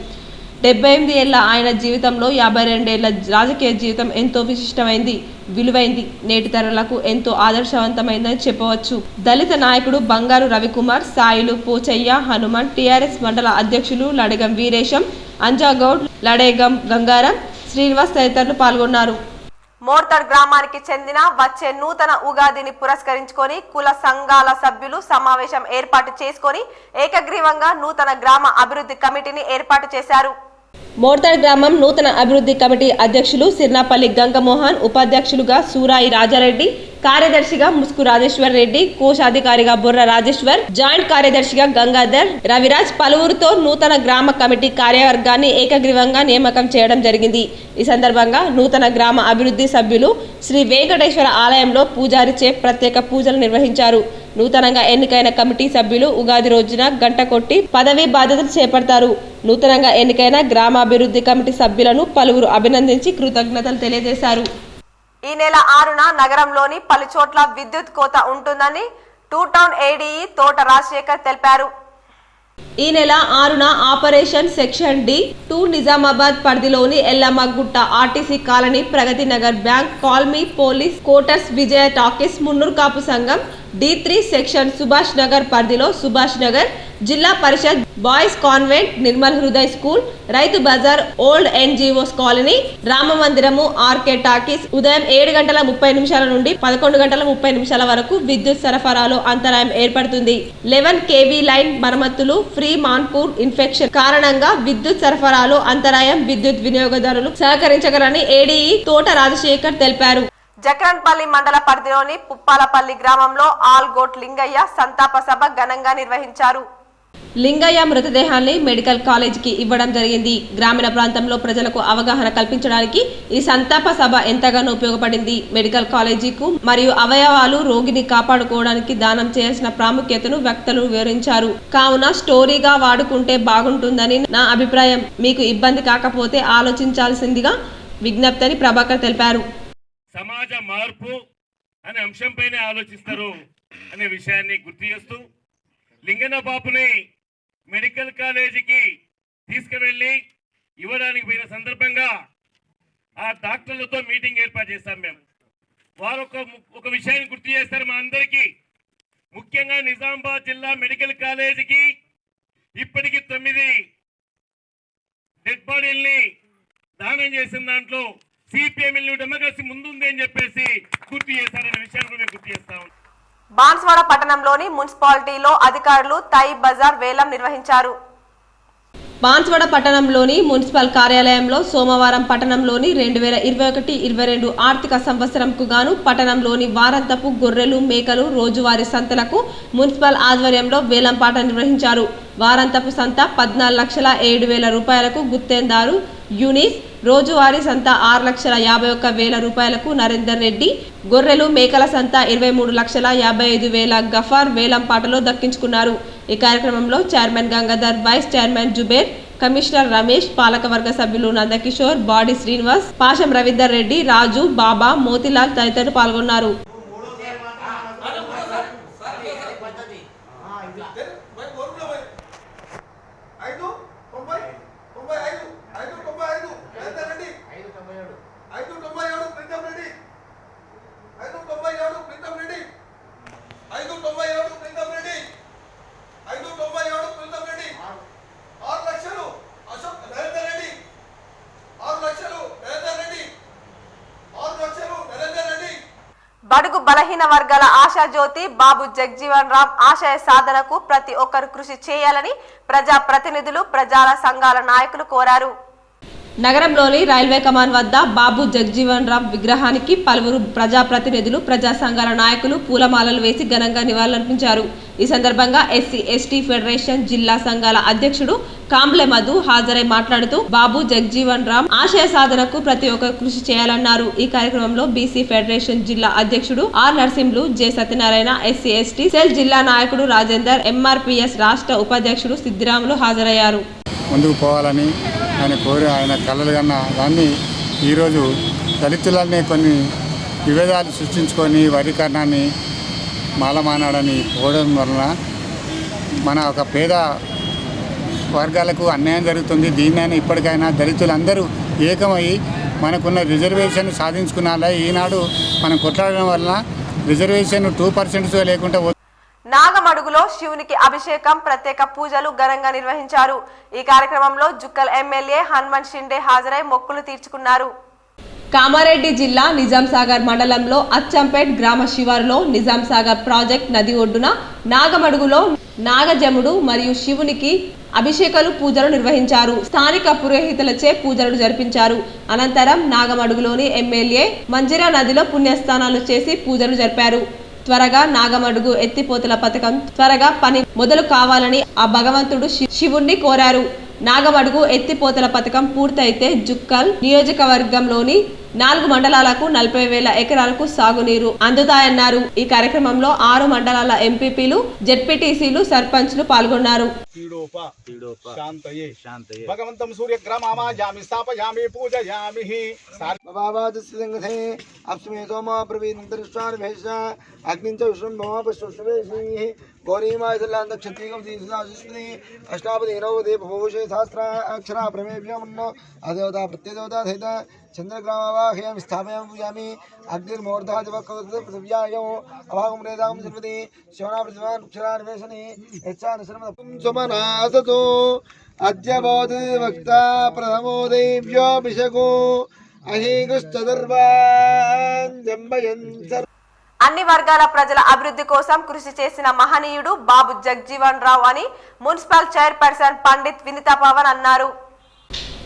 78 ఏళ్ల ఆయన జీవితంలో 52 ఏళ్ల రాజకీయ జీవితం ఎంతో విశిష్టమైంది, విలువైంది, నేటి తరాలకు ఎంతో ఆదర్శవంతమైందని చెప్పవచ్చు. దళిత నాయకుడు బంగారు రవికుమార్, సాయిలు పోచయ్య, హనుమాన్, టీఆర్ఎస్ మండల అధ్యక్షులు లడగం వీరేశం, అంజాగౌడ్, లడేగం గంగారం, శ్రీనివాస్ తదితరులు పాల్గొన్నారు. మోర్తాడ్ గ్రామానికి చెందిన వచ్చే నూతన ఉగాదిని పురస్కరించుకొని కుల సంఘాల సభ్యులు సమావేశం ఏర్పాటు చేసుకొని ఏకగ్రీవంగా నూతన గ్రామ అభివృద్ధి కమిటీని ఏర్పాటు చేశారు. మోర్తాడ్ గ్రామం నూతన అభివృద్ధి కమిటీ అధ్యక్షులు సిర్నాపల్లి గంగమోహన్, ఉపాధ్యక్షులుగా సూరాయి రాజారెడ్డి, కార్యదర్శిగా ముస్కు రాజేశ్వర్ రెడ్డి, కోశాధికారిగా బొర్ర రాజేశ్వర్, జాయింట్ కార్యదర్శిగా గంగాధర్, రవిరాజ్ పలువురితో నూతన గ్రామ కమిటీ కార్యవర్గాన్ని ఏకగ్రీవంగా నియామకం చేయడం జరిగింది. ఈ సందర్భంగా నూతన గ్రామ అభివృద్ధి సభ్యులు శ్రీ వెంకటేశ్వర ఆలయంలో పూజారిచే ప్రత్యేక పూజలు నిర్వహించారు. నూతనంగా ఎన్నికైన కమిటీ సభ్యులు ఉగాది రోజున గంట కొట్టి పదవీ బాధ్యతలు చేపడతారు. నూతనంగా ఎన్నికైన గ్రామాభివృద్ధి కమిటీ సభ్యులను పలువురు అభినందించి కృతజ్ఞతలు తెలియజేశారు. ఈ నెల 6న నగరంలోని పలు చోట్ల విద్యుత్ కోత ఉంటుందని 2 టౌన్ ఏడీఈ తోట రాజశేఖర్ తెలిపారు. ఈ నెల 6న ఆపరేషన్ సెక్షన్ డి 2 నిజామాబాద్ పరిధిలోని Yellammagutta, RTC colony, Pragathi Nagar bank colony, police quarters, Vijaya talkies, మున్నూరు కాపు సంఘం, D3 సెక్షన్ సుభాష్ నగర్ పరిధిలో Subhash Nagar, Zilla Parishad, boys convent, Nirmal Hriday school, Rythu Bazar, old NGOs colony, రామ మందిరము, ఆర్కే టాకీస్ ఉదయం 7:30 నుండి 11:30 వరకు విద్యుత్ సరఫరాలో అంతరాయం ఏర్పడుతుంది. 11 kV లైన్ మరమ్మతులు, ఫ్రీ మాన్పూర్ ఇన్ఫెక్షన్ కారణంగా విద్యుత్ సరఫరాలో అంతరాయం. విద్యుత్ వినియోగదారులు సహకరించగలని ADE తోట రాజశేఖర్ తెలిపారు. జక్రన్పల్లి మండల పరిధిలోని పుప్పాలపల్లి గ్రామంలో ఆల్గోట్ లింగయ్య సంతాప సభ ఘనంగా నిర్వహించారు. లింగయ్య మృతదేహాన్ని మెడికల్ కాలేజీకి ఇవ్వడం జరిగింది. గ్రామీణ ప్రాంతంలో ప్రజలకు అవగాహన కల్పించడానికి ఈ సంతాప సభ ఎంతగానో ఉపయోగపడింది. మెడికల్ కాలేజీకు మరియు అవయవాలు రోగిని కాపాడుకోవడానికి దానం చేయాల్సిన ప్రాముఖ్యతను వక్తలు వివరించారు. కావున స్టోరీగా వాడుకుంటే బాగుంటుందని నా అభిప్రాయం. మీకు ఇబ్బంది కాకపోతే ఆలోచించాల్సిందిగా విజ్ఞప్తిని ప్రభాకర్ తెలిపారు. సమాజ మార్పు అనే అంశంపైనే ఆలోచిస్తారు అనే విషయాన్ని గుర్తు చేస్తూ లింగన్న బాపుని మెడికల్ కాలేజీకి తీసుకువెళ్ళి ఇవ్వడానికి పోయిన సందర్భంగా ఆ డాక్టర్లతో మీటింగ్ ఏర్పాటు చేస్తాం. మేము వారు ఒక విషయాన్ని గుర్తు చేస్తారు మా అందరికీ. ముఖ్యంగా నిజామాబాద్ జిల్లా మెడికల్ కాలేజీకి ఇప్పటికి 9 డెడ్ బాడీల్ని దానం చేసిన దాంట్లో CPM డెమోక్రసీ ముందుంది అని చెప్పేసి గుర్తు చేస్తారనే విషయాన్ని కూడా గుర్తు చేస్తాం. బాన్స్వాడ పట్టణంలోని మున్సిపాలిటీలో అధికారులు తై బజార్ వేలం నిర్వహించారు. బాన్స్వాడ పట్టణంలోని మున్సిపల్ కార్యాలయంలో సోమవారం పట్టణంలోని 2021-22 ఆర్థిక సంవత్సరంకు గాను పట్టణంలోని వారాంతపు గొర్రెలు, మేకలు రోజువారీ సంతలకు మున్సిపల్ ఆధ్వర్యంలో వేలంపాట నిర్వహించారు. వారాంతపు సంత 14,07,000 రూపాయలకు గుత్తేందారు యూనిస్, రోజువారీ సంత 6,51,000 రూపాయలకు నరేందర్ రెడ్డి, గొర్రెలు మేకల సంత 23,55,000 గఫార్ వేలంపాటలో దక్కించుకున్నారు. ఈ కార్యక్రమంలో chairman Gangadhar, vice chairman Zuber, commissioner Ramesh, పాలకవర్గ సభ్యులు నందకిషోర్, బాడీ శ్రీనివాస్, పాషం రవీందర్ రెడ్డి, రాజు, బాబా, మోతిలాల్ తదితరులు పాల్గొన్నారు. బడుగు బలహీన వర్గాల ఆశాజ్యోతి బాబు జగ్జీవన్ రామ్ ఆశయ సాధనకు ప్రతి ఒక్కరు కృషి చేయాలని ప్రజా ప్రతినిధులు, ప్రజల సంఘాల నాయకులు కోరారు. నగరంలోని రైల్వే కమాన్ వద్ద బాబు జగ్జీవన్ రామ్ విగ్రహానికి పలువురు ప్రజాప్రతినిధులు, ప్రజా సంఘాల నాయకులు పూలమాలలు వేసి ఘనంగా నివాళులర్పించారు. ఈ సందర్భంగా SC/ST ఫెడరేషన్ జిల్లా సంఘాల అధ్యక్షుడు కాంబ్లే మధు హాజరై మాట్లాడుతూ బాబు జగ్జీవన్ రామ్ ఆశయ సాధనకు ప్రతి ఒక్కరు కృషి చేయాలన్నారు. ఈ కార్యక్రమంలో BC ఫెడరేషన్ జిల్లా అధ్యక్షుడు R Narasimhulu, J Satyanarayana, SC/ST cell జిల్లా నాయకుడు రాజేందర్, MRPS రాష్ట్ర ఉపాధ్యక్షుడు సిద్ధిరాములు హాజరయ్యారు. ముందుకు పోవాలని ఆయన కోరి ఆయన కలలు కన్నా దాన్ని ఈరోజు దళితులనే కొన్ని విభేదాలు సృష్టించుకొని వర్గీకరణాన్ని మాలమానాడని పోవడం వలన మన ఒక పేద వర్గాలకు అన్యాయం జరుగుతుంది. దీన్నైనా ఇప్పటికైనా దళితులందరూ ఏకమై మనకున్న రిజర్వేషన్ సాధించుకున్నారా. ఈనాడు మనం కొట్లాడడం వలన రిజర్వేషన్ 2% లేకుండా నాగమడుగులో శివునికి అభిషేకం, ప్రత్యేక పూజలు ఘనంగా నిర్వహించారు. ఈ కార్యక్రమంలో జుక్కల్ ఎమ్మెల్యే హనుమంత్ షిండే హాజరై మొక్కులు తీర్చుకున్నారు. కామారెడ్డి జిల్లా నిజాంసాగర్ మండలంలో అచ్చంపేట్ గ్రామ శివారులో నిజాంసాగర్ ప్రాజెక్ట్ నది ఒడ్డున నాగమడుగులో నాగజముడు మరియు శివునికి అభిషేకాలు, పూజలు నిర్వహించారు. స్థానిక పురోహితులచే పూజలు జరిపించారు. అనంతరం నాగమడుగులోని ఎమ్మెల్యే మంజిరా నదిలో పుణ్యస్నానాలు చేసి పూజలు జరిపారు. త్వరగా నాగమడుగు ఎత్తిపోతల పథకం త్వరగా పని మొదలు కావాలని ఆ భగవంతుడు శివుణ్ణి కోరారు. నాగమడుగు ఎత్తిపోతల పథకం పూర్తయితే జుక్కల్ నియోజకవర్గంలోని 4 మండలాలకు 40,000 ఎకరాలకు సాగునీరు అందుతాయన్నారు. ఈ కార్యక్రమంలో 6 మండలాల ఎంపీపీలు, జెడ్పీటీసీలు, సర్పంచ్లు పాల్గొన్నారు. భగవంతం సూర్యగ్రమామాజామి స్థాపయామి పూజయామి బాబాదస్యంగతే అప్స్మే సోమా ప్రవీంద్రశ్వానభేష అగ్నించ విశ్వంభమాపశ్వశ్వేషి గౌరీమాయసల్లాంతక్షత్రీకం దీసాశిష్మని అష్టాపది నవదే భూషే సహస్ర అక్షరా ప్రమేభ్యమన్న అదేవతా ప్రత్యేదేవతా సహిత चंद्रग्रामवाहयं स्थापयामि पूजयामि अग्निर्मूर्धादिवक्रोत पृथिव्यायं अभागं रेदां जन्मति श्रवणाप्रतिमान अक्षरान्वेषणे यच्छानुसरमं सुमनासतो अद्य बोधे वक्ता प्रथमो देव्योऽभिषेको अहिगुष्टदर्वान् जम्बयन् అన్ని వర్గాల ప్రజల అభివృద్ధి కోసం కృషి చేసిన మహనీయుడు బాబు జగ్జీవన్ రావు అని మున్సిపల్ చైర్పర్సన్ పండిత్ వినితా పవన్ అన్నారు.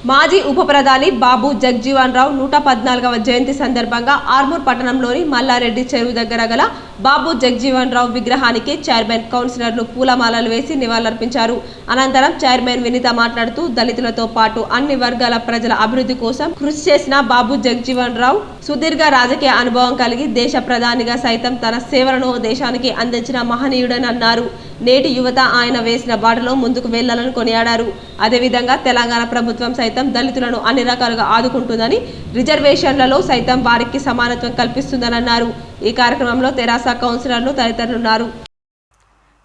మాజీ ఉప ప్రధాని బాబు జగ్జీవన్ రావు 114వ జయంతి సందర్భంగా ఆర్మూర్ పట్టణంలోని మల్లారెడ్డి చెరువు దగ్గర గల బాబు జగ్జీవన్ రావు విగ్రహానికి చైర్మన్ కౌన్సిలర్లు పూలమాలలు వేసి నివాళులర్పించారు. అనంతరం చైర్మన్ వినిత మాట్లాడుతూ దళితులతో పాటు అన్ని వర్గాల ప్రజల అభివృద్ధి కోసం కృషి చేసిన బాబు జగ్జీవన్ రావు సుదీర్ఘ రాజకీయ అనుభవం కలిగి దేశ ప్రధానిగా సైతం తన సేవలను దేశానికి అందించిన మహనీయుడని అన్నారు. నేటి యువత ఆయన వేసిన బాటలో ముందుకు వెళ్లాలని కొనియాడారు. అదేవిధంగా తెలంగాణ ప్రభుత్వం సైతం దళితులను అన్ని రకాలుగా ఆదుకుంటుందని, రిజర్వేషన్లలో సైతం వారికి సమానత్వం కల్పిస్తుందని అన్నారు. ఈ కార్యక్రమంలో తెరాస కౌన్సిలర్లు తదితరులున్నారు.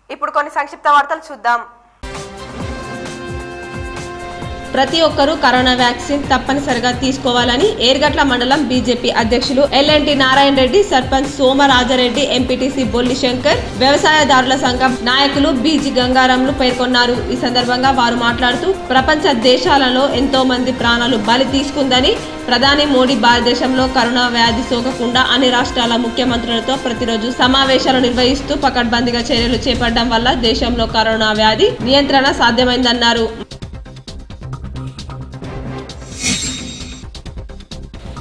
ఇప్పుడు కొన్ని సంక్షిప్త వార్తలు చూద్దాం. ప్రతి ఒక్కరూ కరోనా వ్యాక్సిన్ తప్పనిసరిగా తీసుకోవాలని ఏర్గట్ల మండలం బీజేపీ అధ్యక్షులు ఎల్ఎన్టీ నారాయణ రెడ్డి, సర్పంచ్ సోమరాజరెడ్డి, ఎంపీటీసీ బొల్లి శంకర్, వ్యవసాయదారుల సంఘం నాయకులు బీజీ గంగారాంలు పేర్కొన్నారు. ఈ సందర్భంగా వారు మాట్లాడుతూ ప్రపంచ దేశాలలో ఎంతో మంది ప్రాణాలు బలి తీసుకుందని, ప్రధాని మోడీ భారతదేశంలో కరోనా వ్యాధి సోకకుండా అన్ని రాష్ట్రాల ముఖ్యమంత్రులతో ప్రతిరోజు సమావేశాలు నిర్వహిస్తూ పకడ్బందీగా చర్యలు చేపట్టడం వల్ల దేశంలో కరోనా వ్యాధి నియంత్రణ సాధ్యమైందన్నారు.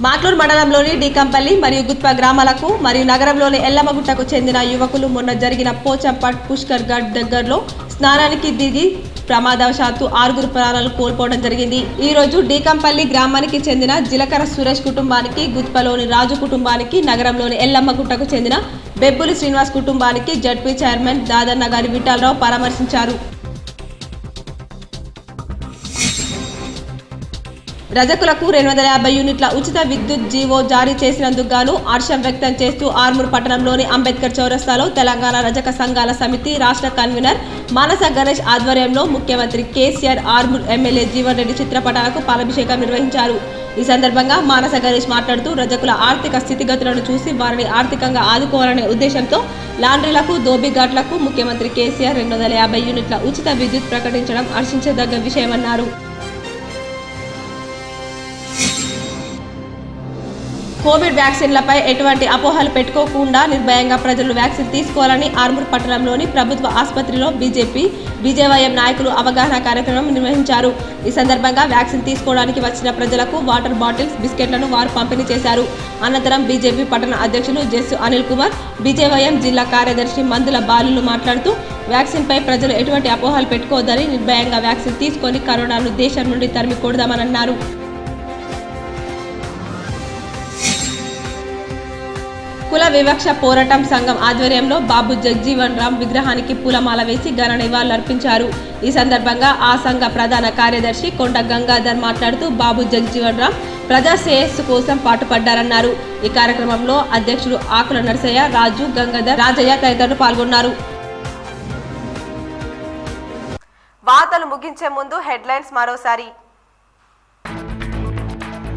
మాట్లూరు మండలంలోని డీకంపల్లి మరియు గుత్ప గ్రామాలకు మరియు నగరంలోని ఎల్లమ్మగుట్టకు చెందిన యువకులు మొన్న జరిగిన పోచంపట్ పుష్కర్ ఘాట్ దగ్గరలో స్నానానికి దిగి ప్రమాదవశాత్తు 6 ప్రాణాలు కోల్పోవడం జరిగింది. ఈ రోజు డీకంపల్లి గ్రామానికి చెందిన జిలకర సురేష్ కుటుంబానికి, గుత్పలోని రాజు కుటుంబానికి, నగరంలోని ఎల్లమ్మగుట్టకు చెందిన బెబ్బులి శ్రీనివాస్ కుటుంబానికి జడ్పీ చైర్మన్ దాదన్న గారి విఠలరావు పరామర్శించారు. రజకులకు 250 యూనిట్ల ఉచిత విద్యుత్ జీవో జారీ చేసినందుకు గాను హర్షం వ్యక్తం చేస్తూ ఆర్మూర్ పట్టణంలోని అంబేద్కర్ చౌరస్తాలో తెలంగాణ రజక సంఘాల సమితి రాష్ట్ర కన్వీనర్ మానస గణేష్ ఆధ్వర్యంలో ముఖ్యమంత్రి కేసీఆర్, ఆర్మూర్ ఎమ్మెల్యే జీవన్ రెడ్డి చిత్రపటాలకు పాలాభిషేకం నిర్వహించారు. ఈ సందర్భంగా మానస గణేష్ మాట్లాడుతూ రజకుల ఆర్థిక స్థితిగతులను చూసి వారిని ఆర్థికంగా ఆదుకోవాలనే ఉద్దేశంతో లాండ్రీలకు, దోబిఘాట్లకు ముఖ్యమంత్రి కేసీఆర్ 250 యూనిట్ల ఉచిత విద్యుత్ ప్రకటించడం హర్షించదగ్గ విషయమన్నారు. కోవిడ్ వ్యాక్సిన్లపై ఎటువంటి అపోహలు పెట్టుకోకుండా నిర్భయంగా ప్రజలు వ్యాక్సిన్ తీసుకోవాలని ఆర్మూర్ పట్టణంలోని ప్రభుత్వ ఆసుపత్రిలో బీజేపీ, బీజేవైఎం నాయకులు అవగాహన కార్యక్రమం నిర్వహించారు. ఈ సందర్భంగా వ్యాక్సిన్ తీసుకోవడానికి వచ్చిన ప్రజలకు వాటర్ బాటిల్స్, బిస్కెట్లను వారు పంపిణీ చేశారు. అనంతరం బీజేపీ పట్టణ అధ్యక్షులు జెస్సు అనిల్ కుమార్, బీజేవైఎం జిల్లా కార్యదర్శి మందుల బాలులు మాట్లాడుతూ వ్యాక్సిన్పై ప్రజలు ఎటువంటి అపోహలు పెట్టుకోవద్దని, నిర్భయంగా వ్యాక్సిన్ తీసుకొని కరోనాను దేశం నుండి తరిమి కొడదామని అన్నారు. కుల వివక్ష పోరాటం సంఘం ఆధ్వర్యంలో బాబు జగ్జీవన్ రామ్ విగ్రహానికి పూలమాల వేసి ఘన నివాళులర్పించారు. ఈ సందర్భంగా ఆ సంఘ ప్రధాన కార్యదర్శి కొండ గంగాధర్ మాట్లాడుతూ బాబు జగ్జీవన్ రామ్ ప్రజా శ్రేయస్సు కోసం పాటుపడ్డారన్నారు. ఈ కార్యక్రమంలో అధ్యక్షులు ఆకుల నరసయ్య, రాజు, గంగాధర్, రాజయ్య తదితరులు పాల్గొన్నారు. వార్తలు ముగించే ముందు హెడ్లైన్స్ మరోసారి.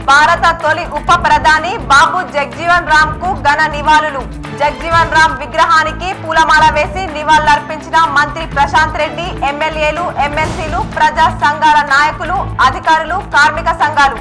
భారత తొలి ఉప ప్రధాని బాబు జగ్జీవన్ రామ్ కు ఘన నివాళులు. జగ్జీవన్ రామ్ విగ్రహానికి పూలమాల వేసి నివాళులర్పించిన మంత్రి ప్రశాంత్ రెడ్డి, ఎమ్మెల్యేలు, ఎమ్మెల్సీలు, ప్రజా సంఘాల నాయకులు, అధికారులు, కార్మిక సంఘాలు.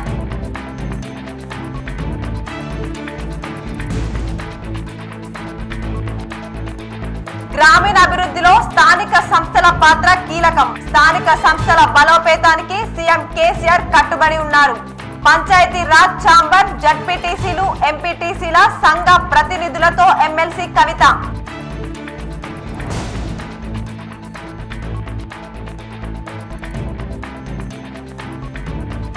గ్రామీణ అభివృద్ధిలో స్థానిక సంస్థల పాత్ర కీలకం. స్థానిక సంస్థల బలోపేతానికి సీఎం కేసీఆర్ కట్టుబడి ఉన్నారు. పంచాయతీ రాజ్ ఛాంబర్, జడ్పీటీసీలు, ఎంపీటీసీల సంఘ ప్రతినిధులతో ఎమ్మెల్సీ కవిత.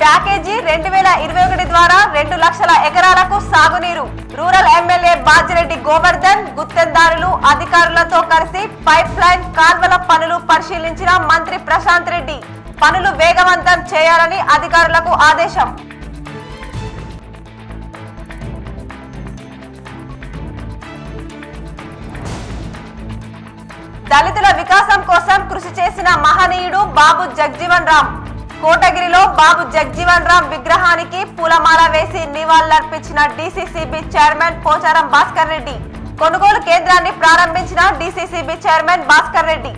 ప్యాకేజీ 2021 ద్వారా 2 లక్షల ఎకరాలకు సాగునీరు. రూరల్ ఎమ్మెల్యే బాజిరెడ్డి గోవర్ధన్ గుత్తేదారులు, అధికారులతో కలిసి పైప్ లైన్ కాల్వల పనులు పరిశీలించిన మంత్రి ప్రశాంత్ రెడ్డి. పనులు వేగవంతం చేయాలని అధికారులకు ఆదేశం. దళితుల వికాసం కోసం కృషి చేసిన మహనీయుడు బాబు జగ్జీవన్ రామ్. కోటగిరిలో బాబు జగ్జీవన్ రామ్ విగ్రహానికి పూలమాల వేసి నివాళులర్పించిన డీసీసీబీ చైర్మన్ పోచారం భాస్కర్ రెడ్డి. కొనుగోలు కేంద్రాన్ని ప్రారంభించిన డీసీసీబీ చైర్మన్ భాస్కర్ రెడ్డి.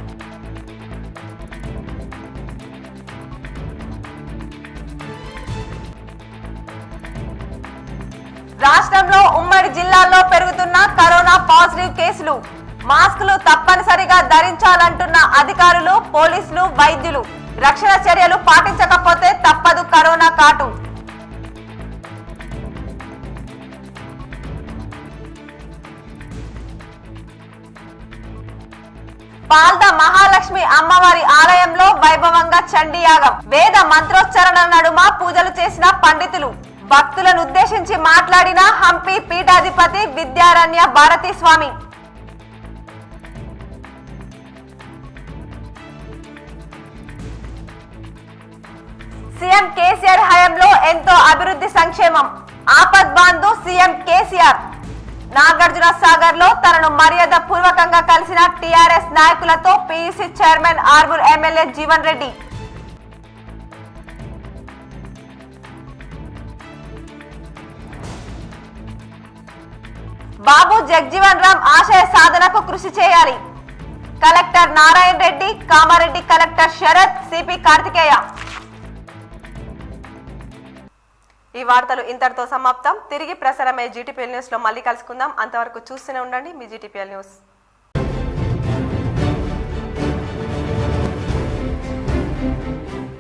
రాష్ట్రంలో ఉమ్మడి జిల్లాల్లో పెరుగుతున్న కరోనా పాజిటివ్ కేసులు. మాస్కులు తప్పనిసరిగా ధరించాలంటున్న అధికారులు, పోలీసులు, వైద్యులు. రక్షణ చర్యలు పాటించకపోతే తప్పదు కరోనా కాటు. పాల్ద మహాలక్ష్మి అమ్మవారి ఆలయంలో వైభవంగా చండీ యాగం. వేద మంత్రోచ్చరణ నడుమ పూజలు చేసిన పండితులు. భక్తులను ఉద్దేశించి మాట్లాడిన హంపి పీఠాధిపతి విద్యారణ్య భారతీ స్వామి. సీఎం కేసీఆర్ హయాంలో ఎంతో అభివృద్ధి సంక్షేమం. ఆపద్ బాంధు సీఎం కేసీఆర్. నాగార్జున సాగర్ లో తనను మర్యాద పూర్వకంగా కలిసిన టీఆర్ఎస్ నాయకులతో PUC chairman Armoor MLA Jeevan Reddy. Babu Jagjivan Ram ఆశయ సాధనకు కృషి చేయాలి. Collector Narayana Reddy, Kamareddy collector Sharath, CP Karthikeya. ఈ వార్తలు ఇంతటితో సమాప్తం. తిరిగి ప్రసారమయ్యే జీటీపీఎల్ న్యూస్ లో మళ్ళీ కలుసుకుందాం. అంతవరకు చూస్తూనే ఉండండి మీ జీటీపీఎల్ న్యూస్.